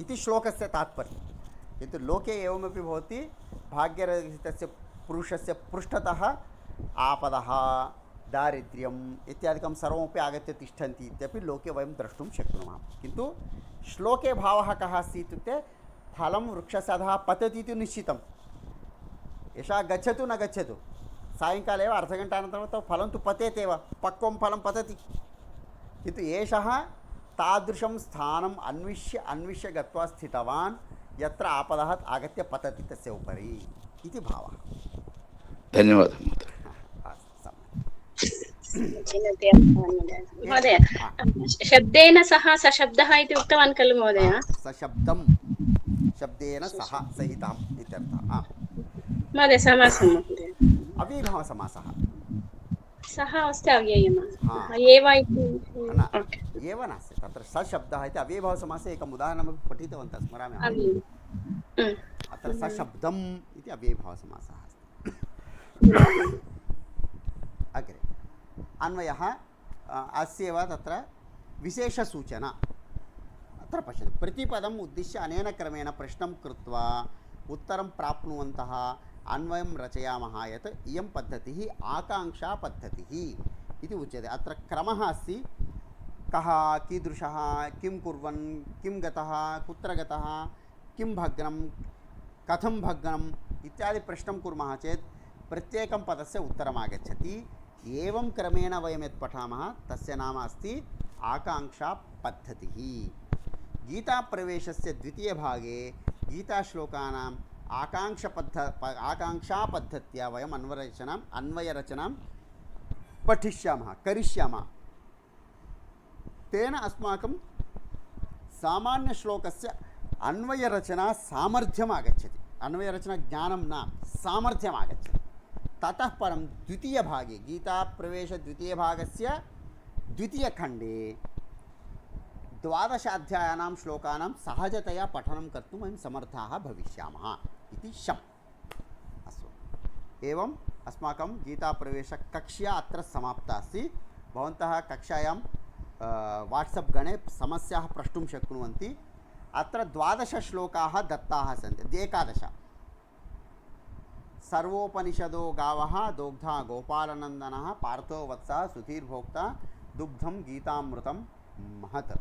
[SPEAKER 1] इति श्लोकस्य तात्पर्यं. किन्तु लोके एवमपि भवति, भाग्यरहितस्य पुरुषस्य पृष्ठतः आपदः, दारिद्र्यम् इत्यादिकं सर्वमपि आगत्य तिष्ठन्ति इत्यपि लोके वयं द्रष्टुं शक्नुमः. किन्तु श्लोके भावः कः अस्ति इत्युक्ते फलं वृक्षस्य अधः पतति इति निश्चितं. एषः गच्छतु न गच्छतु, सायङ्काले एव अर्धघण्टानन्तरं तव फलं तु पतेतेव, पक्वं फलं पतति। किन्तु एषः तादृशं स्थानम् अन्विष्य गत्वा स्थितवान् यत्र आपदः आगत्य पतति तस्य उपरि इति भावः।
[SPEAKER 7] धन्यवादः महोदय।
[SPEAKER 6] महोदय, शब्देन सह सशब्दः इति उक्तवान् खलु महोदय?
[SPEAKER 1] सशब्दं शब्देन सह सहितम् इत्यर्थः।
[SPEAKER 6] महोदय समासं महोदय।
[SPEAKER 1] अव्ययीभावसमासः।
[SPEAKER 6] सः अस्ति अव्ययम्। एव इति
[SPEAKER 1] न एव नास्ति, तत्र सशब्दः इति अव्ययीभावसमासे एकम् उदाहरणमपि पठितवन्तः, स्मरामि अहम्। अत्र सशब्दम् इति अव्ययीभावसमासः अस्ति। अग्रे अन्वयः अस्यैव तत्र विशेषसूचना। अत्र पश्यतु, प्रतिपदम् उद्दिश्य अनेन क्रमेण प्रश्नं कृत्वा उत्तरं प्राप्नुवन्तः अन्वयं रचयामः यत् इयं पद्धतिः आकाङ्क्षा पद्धतिः इति उच्यते। अत्र क्रमः अस्ति, कः, कीदृशः, किं कुर्वन्, किं गतः, कुत्र गतः, किं भग्नं, कथं भग्नम् इत्यादि प्रश्नं कुर्मः चेत् प्रत्येकं पदस्य उत्तरम् आगच्छति। एवं क्रमेण वयं यत् पठामः तस्य नाम अस्ति आकाङ्क्षा पद्धतिः। गीताप्रवेशस्य द्वितीयभागे गीताश्लोकानाम् आकाङ्क्षापद्धत्या वयम् अन्वयरचनां पठिष्यामः, करिष्यामः। तेन अस्माकं सामान्यश्लोकस्य अन्वयरचना सामर्थ्यम् आगच्छति। अन्वयरचना ज्ञानं न, सामर्थ्यम् आगच्छति। ततः परं द्वितीयभागे गीताप्रवेशद्वितीयभागस्य द्वितीयखण्डे 12 अध्यायानां श्लोकानां सहजतया पठनं कर्तुं वयं समर्थाः भविष्यामः इति शम्। अस्तु, एवम् अस्माकं गीताप्रवेशकक्ष्या अत्र समाप्ता अस्ति। भवन्तः कक्षायां वाट्सप् गणे समस्याः प्रष्टुं शक्नुवन्ति। अत्र 12 श्लोकाः दत्ताः सन्ति, 11। सर्वोपनिषदो गावः दोग्धा गोपालनन्दनः पार्थो वत्सः सुधीर्भोक्ता दुग्धं गीतामृतं महत्।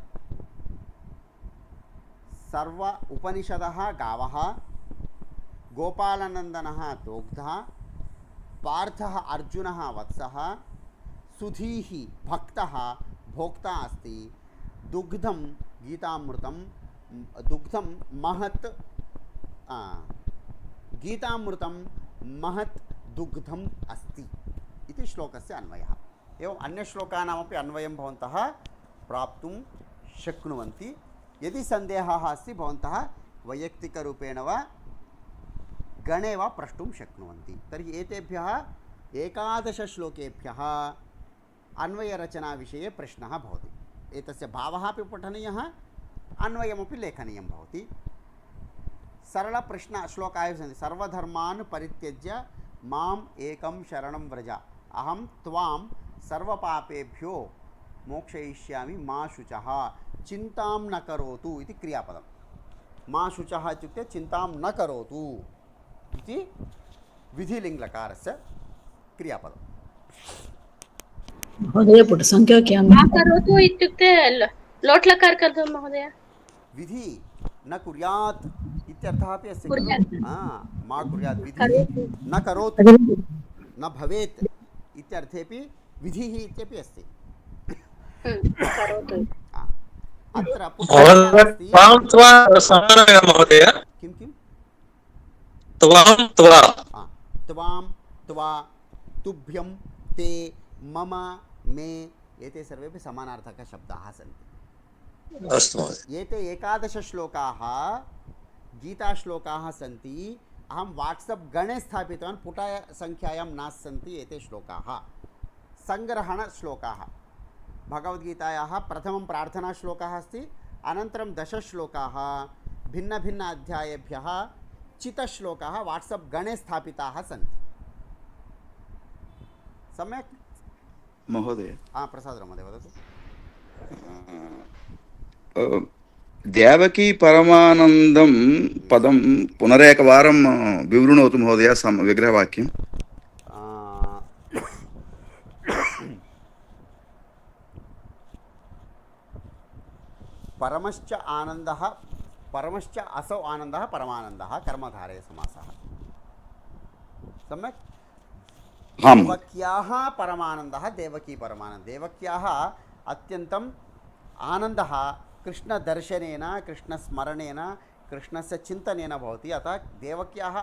[SPEAKER 1] सर्व उपनिषदः गावः, गोपालनन्दनः दोग्धः, पार्थः अर्जुनः वत्सः, सुधीः भक्तः भोक्ता अस्ति, दुग्धं गीतामृतं, दुग्धं महत्, गीतामृतं महत् दुग्धम् अस्ति इति श्लोकस्य अन्वयः। एवम् अन्यश्लोकानामपि अन्वयं भवन्तः प्राप्तुं शक्नुवन्ति। यदि सन्देहः अस्ति भवन्तः वैयक्तिकरूपेण वा गणे वा प्रष्टुं शक्नुवन्ति। तर्हि एतेभ्यः 11 श्लोकेभ्यः अन्वयरचनाविषये प्रश्नः भवति। एतस्य भावः अपि पठनीयः, अन्वयमपि लेखनीयं भवति। सरलप्रश्न श्लोकाः सन्ति। सर्वधर्मान् परित्यज्य माम् एकं शरणं व्रज, अहं त्वां सर्वपापेभ्यो मोक्षयिष्यामि मा शुचः, चिन्तां न करोतु इति क्रियापदं। मा शुचः इत्युक्ते चिन्तां न करोतु इति विधिलिङ्गलकारस्य क्रियापदम्।
[SPEAKER 5] महोदय पुटसङ्ख्या क्या?
[SPEAKER 6] मा करोतु इत्युक्ते लोट्लकार खलु महोदय?
[SPEAKER 1] विधि न कुर्यात् इत्यर्थः अपि अस्ति। मा कुर्यात्, विधि न करोतु, न भवेत् इत्यर्थेपि विधिः इत्यपि अस्ति। अत्र
[SPEAKER 4] महोदय
[SPEAKER 1] किं किं
[SPEAKER 4] त्वां त्वा
[SPEAKER 1] त्वां त्वा तुभ्यं ते मम मे एते सर्वेपि समानार्थकशब्दाः सन्ति।
[SPEAKER 4] अस्तु महोदय।
[SPEAKER 1] एते 11 श्लोकाः गीताश्लोकाः सन्ति। अहं वाट्सप् गणे स्थापितवान्, पुटसङ्ख्यायां न सन्ति एते श्लोकाः। सङ्ग्रहणश्लोकाः भगवद्गीतायाः प्रथमं प्रार्थनाश्लोकः अस्ति, अनन्तरं 10 श्लोकाः भिन्नभिन्न अध्यायेभ्यः चितश्लोकाः वाट्सप् गणे स्थापिताः सन्ति। सम्यक्
[SPEAKER 7] महोदय,
[SPEAKER 1] प्रसादराव महोदय वदतु।
[SPEAKER 7] देवकी परमानन्दं पदं पुनरेकवारं विवृणोतु महोदय, विग्रहवाक्यं।
[SPEAKER 1] परमश्च आनन्दः, परमश्च असौ आनन्दः परमानन्दः कर्मधारय समासः। सम्यक्।
[SPEAKER 7] आम्
[SPEAKER 1] देवक्याः परमानन्दः देवकी परमानन्दः देवक्याः अत्यन्तम् आनन्दः कृष्णदर्शनेन कृष्णस्मरणेन कृष्णस्य चिन्तनेन भवति अतः देवक्याः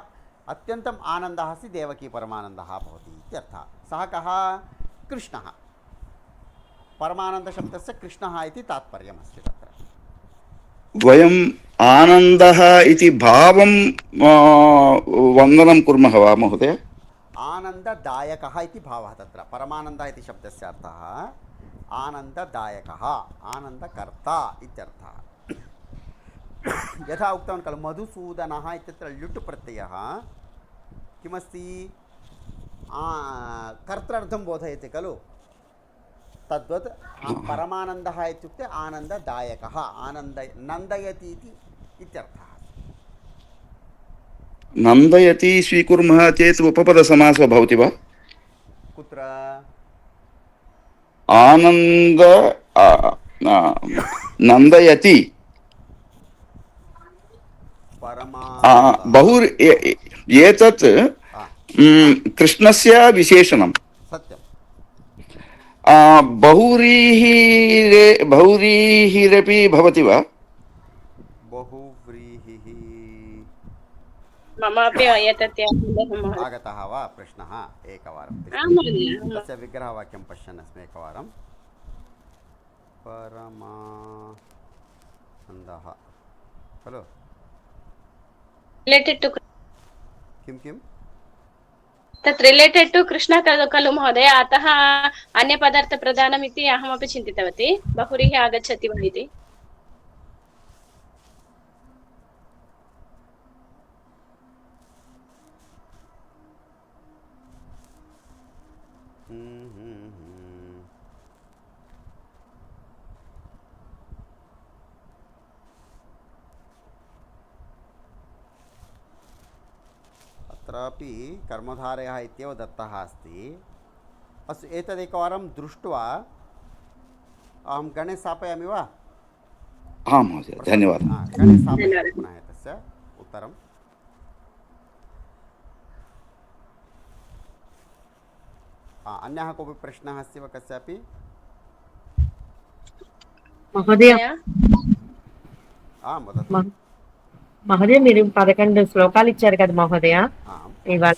[SPEAKER 1] अत्यन्तम् आनन्दः अस्ति देवकी परमानन्दः भवति इत्यर्थः सः कः कृष्णः परमानन्दशब्दस्य कृष्णः इति तात्पर्यमस्ति तत्र
[SPEAKER 7] वयम् आनन्दः इति भावं वन्दनं कुर्मः वा महोदय
[SPEAKER 1] आनन्ददायकः इति भावः तत्र परमानन्दः इति शब्दस्य अर्थः आनन्ददायकः आनन्दकर्ता इत्यर्थः यथा उक्तवान् खलु मधुसूदनः इत्यत्र ल्युट् प्रत्ययः किमस्ति कर्तृर्थं बोधयति खलु तद्वत् परमानन्दः इत्युक्ते आनन्ददायकः नन्दयति इत्यर्थः
[SPEAKER 7] नन्दयति स्वीकुर्मः चेत् उपपदसमासः भवति वा
[SPEAKER 1] कुत्र
[SPEAKER 7] आनन्द नन्दयति बहु एतत् कृष्णस्य विशेषणं
[SPEAKER 1] सत्यं
[SPEAKER 7] बहुव्रीहिरपि भवति वा
[SPEAKER 1] बहुव्रीहिः
[SPEAKER 6] ममापि एतत्
[SPEAKER 1] आगतः वा प्रश्नः एकवारं तस्य विग्रहवाक्यं पश्यन् अस्मि एकवारं परमानन्दः खलु
[SPEAKER 6] रिलेटेड टू
[SPEAKER 1] किं किं
[SPEAKER 6] तत् रिलेटेड टू कृष्ण खलु महोदय अतः अन्यपदार्थप्रधानम् इति अहमपि चिन्तितवती बहुरीः आगच्छति वा इति
[SPEAKER 1] अत्रापि कर्मधारयः इत्येव दत्तः अस्ति अस्तु एतदेकवारं दृष्ट्वा अहं गणे स्थापयामि वा
[SPEAKER 7] आं महोदय धन्यवादः
[SPEAKER 1] गणे स्थापयामि पुनः एतस्य उत्तरं अन्यः कोऽपि प्रश्नः अस्ति वा कस्यापि
[SPEAKER 2] మహోదయ
[SPEAKER 1] वदतु
[SPEAKER 2] మహోదయ మీరు 11 శ్లోకాలు ఇచ్చారు కదా మహోదయ ఇవాళ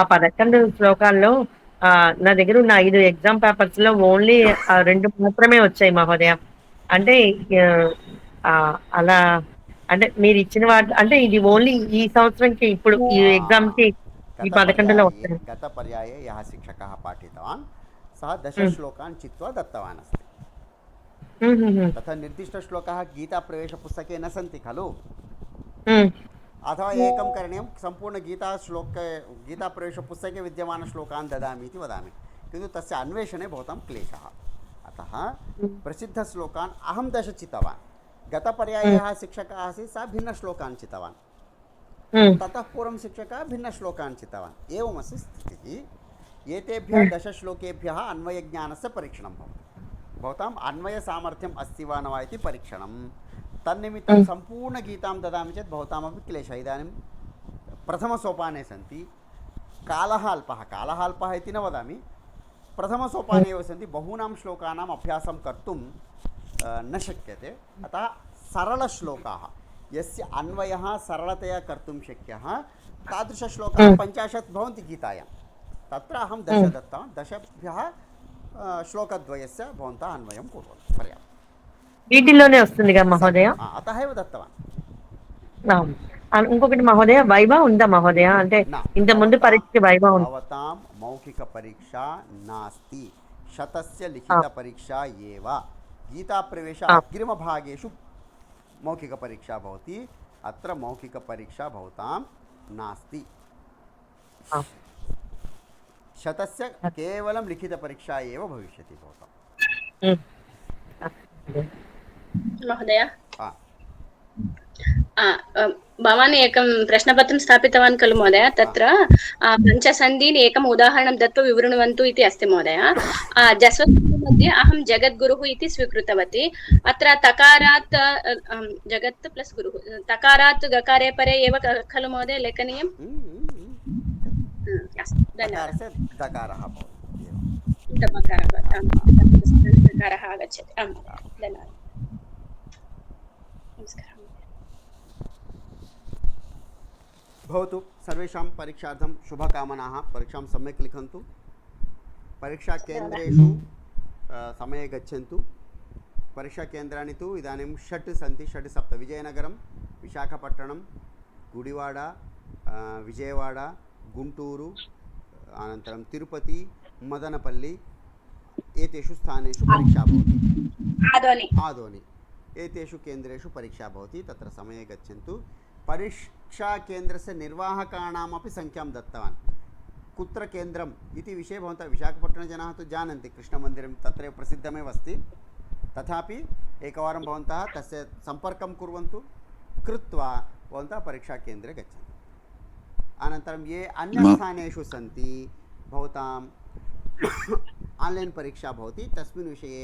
[SPEAKER 2] ఆ 11 శ్లోకాల్లో నా దగ్గర ఉన్న 5 ఎగ్జామ్ పేపర్స్ లో ఓన్లీ 2 మాత్రమే వచ్చాయి మహోదయ అంటే అలా అంటే మీరు ఇచ్చిన వాటి అంటే ఇది ఓన్లీ ఈ సంవత్సరంకి ఇప్పుడు ఈ ఎగ్జామ్ కి ఈ 11లో వస్తాయి
[SPEAKER 1] गत पर्याये यः शिक्षकः पाठितवान् सः 10 श्लोकान् चित्वा दत्तवान् अस्ति तथा निर्दिष्टश्लोकाः गीताप्रवेशपुस्तके न सन्ति खलु अथवा एकं करणीयं गीताप्रवेशपुस्तके विद्यमानश्लोकान् ददामि इति वदामि किन्तु तस्य अन्वेषणे भवतां क्लेशः अतः प्रसिद्धश्लोकान् अहं 10 चितवान् गतपर्याये यः शिक्षकः आसीत् सः भिन्नश्लोकान् चितवान् ततः पूर्वं शिक्षकः भिन्नश्लोकान् चितवान् एवमस्ति स्थितिः एतेभ्यः 10 श्लोकेभ्यः अन्वयज्ञानस्य परीक्षणं भवति भवताम् अन्वयसामर्थ्यम् अस्ति वा न वा इति परीक्षणं तन्निमित्तं सम्पूर्णगीतां ददामि चेत् भवतामपि क्लेशः इदानीं प्रथमसोपाने सन्ति कालः अल्पः इति न वदामि प्रथमसोपाने एव सन्ति बहूनां श्लोकानाम् अभ्यासं कर्तुं न शक्यते अतः सरलश्लोकाः यस्य अन्वयः सरलतया कर्तुं शक्यः तादृशश्लोकाः 50 भवन्ति गीतायां तत्र अहं 10 दत्तवान् 10भ्यः श्लोकद्वयस्य भवन्तः अन्वयं कुर्वन्तु पर्याप्तं
[SPEAKER 2] వీటిలోనే వస్తుంది కదా మహోదయ
[SPEAKER 1] अतः एव दत्तवान्
[SPEAKER 2] ఇంకొకటి మహోదయ వైవా ఉందా మహోదయ అంటే ఇంత ముందు పరీక్ష వైవా ఉంది
[SPEAKER 1] भवतां मौखिकपरीक्षा नास्ति शतस्य लिखितपरीक्षा एव गीताप्रवेश अग्रिमभागेषु मौखिकपरीक्षा भवति अत्र मौखिकपरीक्षा भवतां नास्ति शतस्य केवलं लिखितपरीक्षा एव भविष्यति भवतां
[SPEAKER 6] महोदय भवान् एकं प्रश्नपत्रं स्थापितवान् खलु महोदय तत्र पञ्चसन्धीन् एकम् उदाहरणं दत्वा विवृण्वन्तु इति अस्ति महोदय जस्वसन्धि मध्ये अहं जगद्गुरुः इति स्वीकृतवती अत्र तकारात् जगत् प्लस् गुरुः तकारात् गकारे परे एव खलु महोदय लेखनीयम् अस्तु
[SPEAKER 1] दकारस्य दकारः भवति एवं।
[SPEAKER 6] दकारः आगच्छति आं धन्यवादः नमस्कारः
[SPEAKER 1] भवतु सर्वेषां परीक्षार्थं शुभकामनाः परीक्षां सम्यक् लिखन्तु परीक्षाकेन्द्रेषु समये गच्छन्तु परीक्षाकेन्द्राणि तु इदानीं 6 सन्ति 6-7 विजयनगरं विशाखपट्टणं गुडिवाड विजयवाड गुंटूरु अनन्तरं तिरुपति मदनपल्ली एतेषु स्थानेषु परीक्षा भवति आदोनि एतेषु केन्द्रेषु परीक्षा भवति तत्र समये गच्छन्तु परीक्षाकेन्द्रस्य निर्वाहकाणामपि संख्यां दत्तवान् कुत्र केन्द्रम् इति विषये भवन्तः विशाखपट्टणजनाः तु जानन्ति कृष्णमन्दिरं तत्रैव प्रसिद्धमेव अस्ति तथापि एकवारं भवन्तः तस्य सम्पर्कं कुर्वन्तु कृत्वा भवन्तः परीक्षाकेन्द्रे गच्छन्तु अनन्तरं ये अन्यस्थानेषु सन्ति भवताम् आन्लैन् परीक्षा भवति तस्मिन् विषये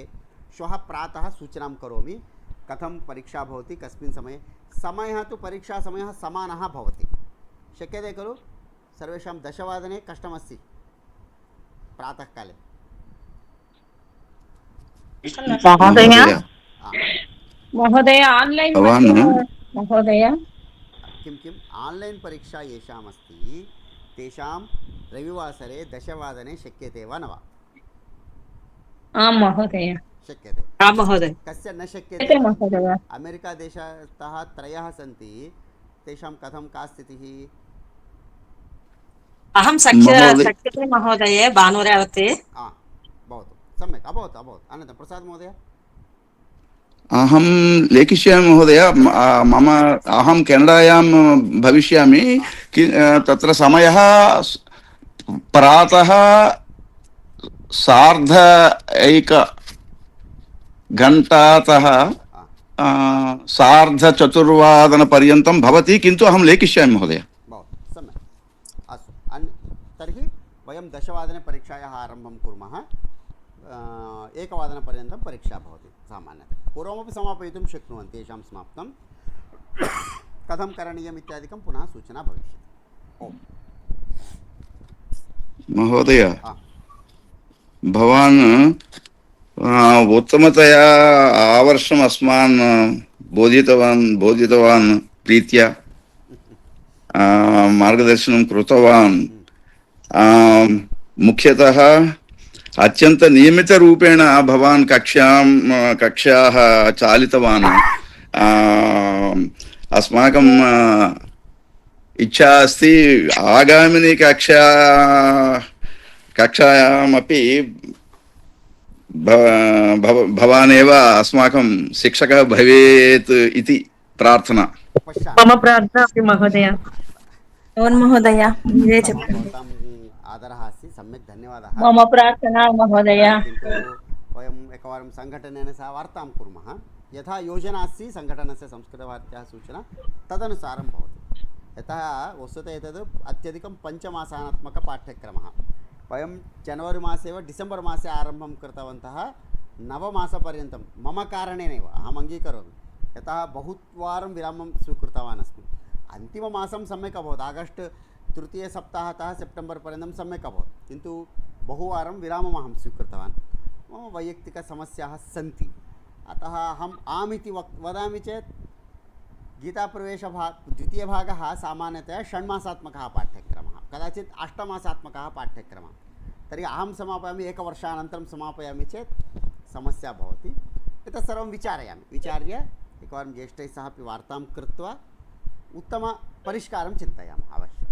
[SPEAKER 1] श्वः प्रातः सूचनां करोमि कथं परीक्षा भवति कस्मिन् समये समयः तु परीक्षासमयः समानः भवति शक्यते खलु सर्वेषां 10 वादने कष्टमस्ति प्रातःकाले
[SPEAKER 5] महोदय आन्लैन् महोदय
[SPEAKER 1] किं आन्लैन् परीक्षा येषाम् अस्ति तेषां रविवासरे 10 वादने शक्यते वा न वा
[SPEAKER 5] आं महोदय
[SPEAKER 1] शक्यते
[SPEAKER 2] आं महोदय
[SPEAKER 1] कस्य न शक्यते
[SPEAKER 5] महोदय
[SPEAKER 1] अमेरिका देशतः 3 सन्ति तेषां कथं का स्थितिः
[SPEAKER 2] अहं शक्यते महोदय भानुवासरे
[SPEAKER 1] भवतु सम्यक् अभवत् अनन्तरं प्रसाद् महोदय
[SPEAKER 7] अहं लेखिष्यामि महोदय मम अहं केनडायां भविष्यामि तत्र समयः प्रातः 1:30 1:45 भवति किन्तु अहं लेखिष्यामि महोदय
[SPEAKER 1] भवतु सम्यक् अस्तु तर्हि वयं 10 वादने परीक्षायाः आरम्भं कुर्मः 1 वादनपर्यन्तं परीक्षा भवति सामान्यतया पूर्वमपि समापयितुं शक्नुवन्ति तेषां समाप्तं कथं करणीयम् इत्यादिकं पुनः सूचना भविष्यति ओम्
[SPEAKER 7] महोदय भवान् उत्तमतया आवर्षम् अस्मान् बोधितवान् प्रीत्या मार्गदर्शनं कृतवान् मुख्यतः अत्यंत नियमितरूपेण भवान् कक्षाः चालितवान् अस्माकं इच्छा अस्ति आगामिनी कक्षायामपि भवानेव अस्माकं शिक्षकः भवेत् इति प्रार्थना
[SPEAKER 2] मम प्रार्थना अपि महोदय
[SPEAKER 5] महोदय
[SPEAKER 1] आदरः अस्ति सम्यक् धन्यवादः
[SPEAKER 5] मम प्रार्थना महोदय
[SPEAKER 1] किन्तु वयम् एकवारं सङ्घटनेन सह वार्तां कुर्मः यथा योजना अस्ति सङ्घटनस्य संस्कृतभारत्याः सूचना तदनुसारं भवति यतः वस्तुतः एतद् अत्यधिकं 5 मासात्मकः पाठ्यक्रमः वयं जनवरी मासे वा डिसेम्बर् मासे आरम्भं कृतवन्तः 9 मासपर्यन्तं मम कारणेनैव अहम् अङ्गीकरोमि यतः बहुवारं विरामं स्वीकृतवान् अस्मि अन्तिममासं सम्यक् अभवत् आगस्ट् तृतीयसप्ताहतः सेप्टेम्बर् पर्यन्तं सम्यक् अभवत् किन्तु बहुवारं विरामम् अहं स्वीकृतवान् मम वैयक्तिकसमस्याः सन्ति अतः अहम् आमिति वदामि चेत् द्वितीयभागः सामान्यतया 6 मासात्मकः पाठ्यक्रमः कदाचित् 8 मासात्मकः पाठ्यक्रमः तर्हि अहं समापयामि 1 वर्षानन्तरं समापयामि चेत् समस्या भवति एतत् सर्वं विचार्य एकवारं ज्येष्ठैः सह अपि वार्तां कृत्वा उत्तमपरिष्कारं चिन्तयामः अवश्यम्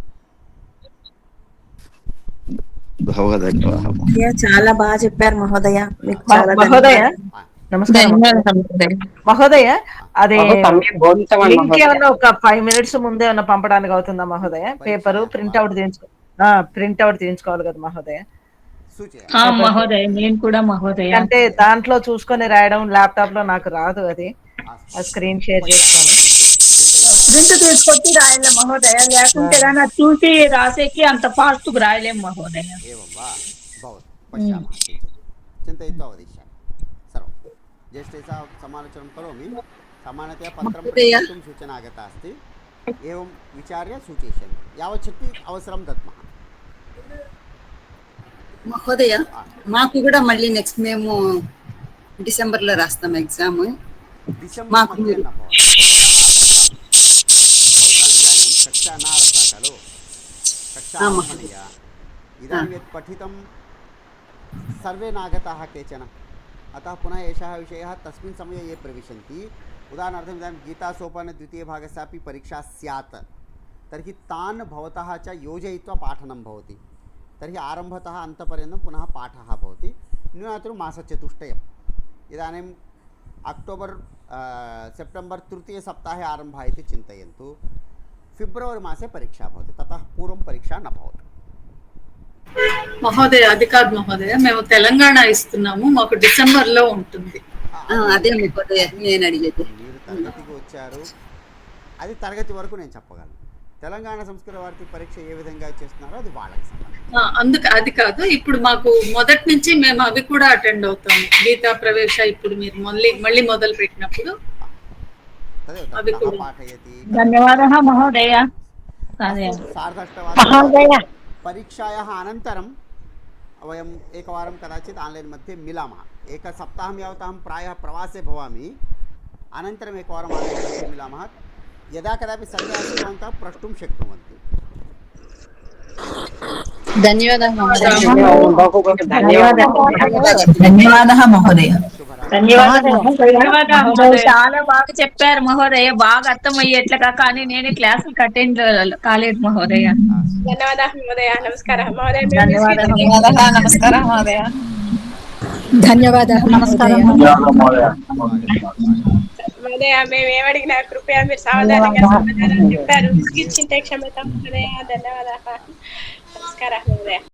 [SPEAKER 5] చాలా బాగా చెప్పారు మహోదయ
[SPEAKER 2] మహోదయ నమస్కారం మహోదయ అదే లింక్ ఏమన్నా ఒక 5 minutes ముందే ఏమన్నా పంపడానికి అవుతుందా మహోదయ పేపర్ ప్రింట్అవుట్ తీయించుకోవాలి కదా మహోదయ
[SPEAKER 5] మహోదయ నేను కూడా మహోదయ
[SPEAKER 2] అంటే దాంట్లో చూసుకొని రాయడం ల్యాప్టాప్ లో నాకు రాదు అది స్క్రీన్ షేర్ చేస్తాను
[SPEAKER 5] ప్రింట్ తీసుకొచ్చి రాయలే మహోదయ లేకుంటే నా చూసి రాసేకి అంత ఫాస్ట్ రాయలేం మహోదయ
[SPEAKER 1] एवं वा भवतु पश्यामः चिन्तयित्वा वदिष्यामि सर्वं ज्येष्ठैः सह समालोचनं करोमि सामान्यतया पत्रं प्रेषयितुं सूचना आगता अस्ति एवं विचार्य सूचयिष्यामि यावत् शक्ति अवसरं दद्मः
[SPEAKER 3] మహోదయ మాకు కూడా మళ్ళీ నెక్స్ట్ మేము డిసెంబర్లో రాస్తాం ఎగ్జామ్.
[SPEAKER 1] डिसेम्बर्
[SPEAKER 3] మాకు
[SPEAKER 1] मध्ये
[SPEAKER 3] మీరు
[SPEAKER 1] न भवति कक्षा नारब्धा खलु कक्षा आरम्भणीया इदानीं यत् पठितं सर्वे नागताः केचन अतः पुनः एषः विषयः तस्मिन् समये ये प्रविशन्ति उदाहरणार्थम् इदानीं गीतासोपान द्वितीयभागस्यापि परीक्षा स्यात् तर्हि तान् भवतः च योजयित्वा पाठनं भवति तर्हि आरम्भतः अन्तपर्यन्तं पुनः पाठः भवति न्यूनातिन्यूनं मासचतुष्टयम् इदानीम् अक्टोबर् सेप्टेम्बर् तृतीयसप्ताहे आरम्भः इति चिन्तयन्तु फिब्रवरि मासे परीक्षा भवति ततः पूर्वं परीक्षा न भवति
[SPEAKER 8] మహోదయ అది కాదు మహోదయ మేము తెలంగాణ ఇస్తున్నాము మాకు డిసెంబర్లో ఉంటుంది
[SPEAKER 3] అదే మహోదయ నేను అడిగేది
[SPEAKER 1] మీరు తరగతికి వచ్చారు అది తరగతి వరకు నేను చెప్పగలను తెలంగాణ సంస్కృత వార్తి పరీక్ష ఏ విధంగా చేస్తున్నారో అది వాళ్ళకి సంబంధించి
[SPEAKER 8] అందుకు అది కాదు ఇప్పుడు మాకు మొదటి నుంచి మేము అవి కూడా అటెండ్ అవుతాము గీతా ప్రవేశ ఇప్పుడు మీరు మళ్ళీ మొదలు పెట్టినప్పుడు అవి కూడా
[SPEAKER 1] పాఠయతి
[SPEAKER 5] ధన్యవాదः మహోదయ
[SPEAKER 1] सार्ध परीक्षायाः अनन्तरं वयम् एकवारं कदाचित् आन्लैन् मध्ये मिलामः एकसप्ताहं यावत् अहं प्रायः प्रवासे भवामि अनन्तरम् एकवारम् आन्लैन् मध्ये मिलामः यदा कदापि सन्देहः अस्ति भवन्तः प्रष्टुं शक्नुवन्ति
[SPEAKER 3] ధన్యవాదాలు మహోదయ.
[SPEAKER 5] ధన్యవాదాలు మహోదయ.
[SPEAKER 2] ధన్యవాదాలు.
[SPEAKER 5] చాలా బాగా చెప్పారు మహోదయ, బాగా అర్థమయ్యేట్లుగా. కానీ నేను క్లాసులకు అటెండ్ కాలేదు మహోదయ.
[SPEAKER 6] ధన్యవాదాలు మహోదయ. నమస్కారం మహోదయ.
[SPEAKER 5] ధన్యవాదాలు.
[SPEAKER 3] నమస్కారం మహోదయ.
[SPEAKER 5] ధన్యవాదాలు నమస్కారం
[SPEAKER 6] మహోదయ. మేము ఏమడిగినా కృపయా మీరు సావధానంగా సమాధానం చెప్పారు. ముగించింటే క్షమ్యతాం మహోదయ. ధన్యవాదాలు. నమస్కారం మహోదయ.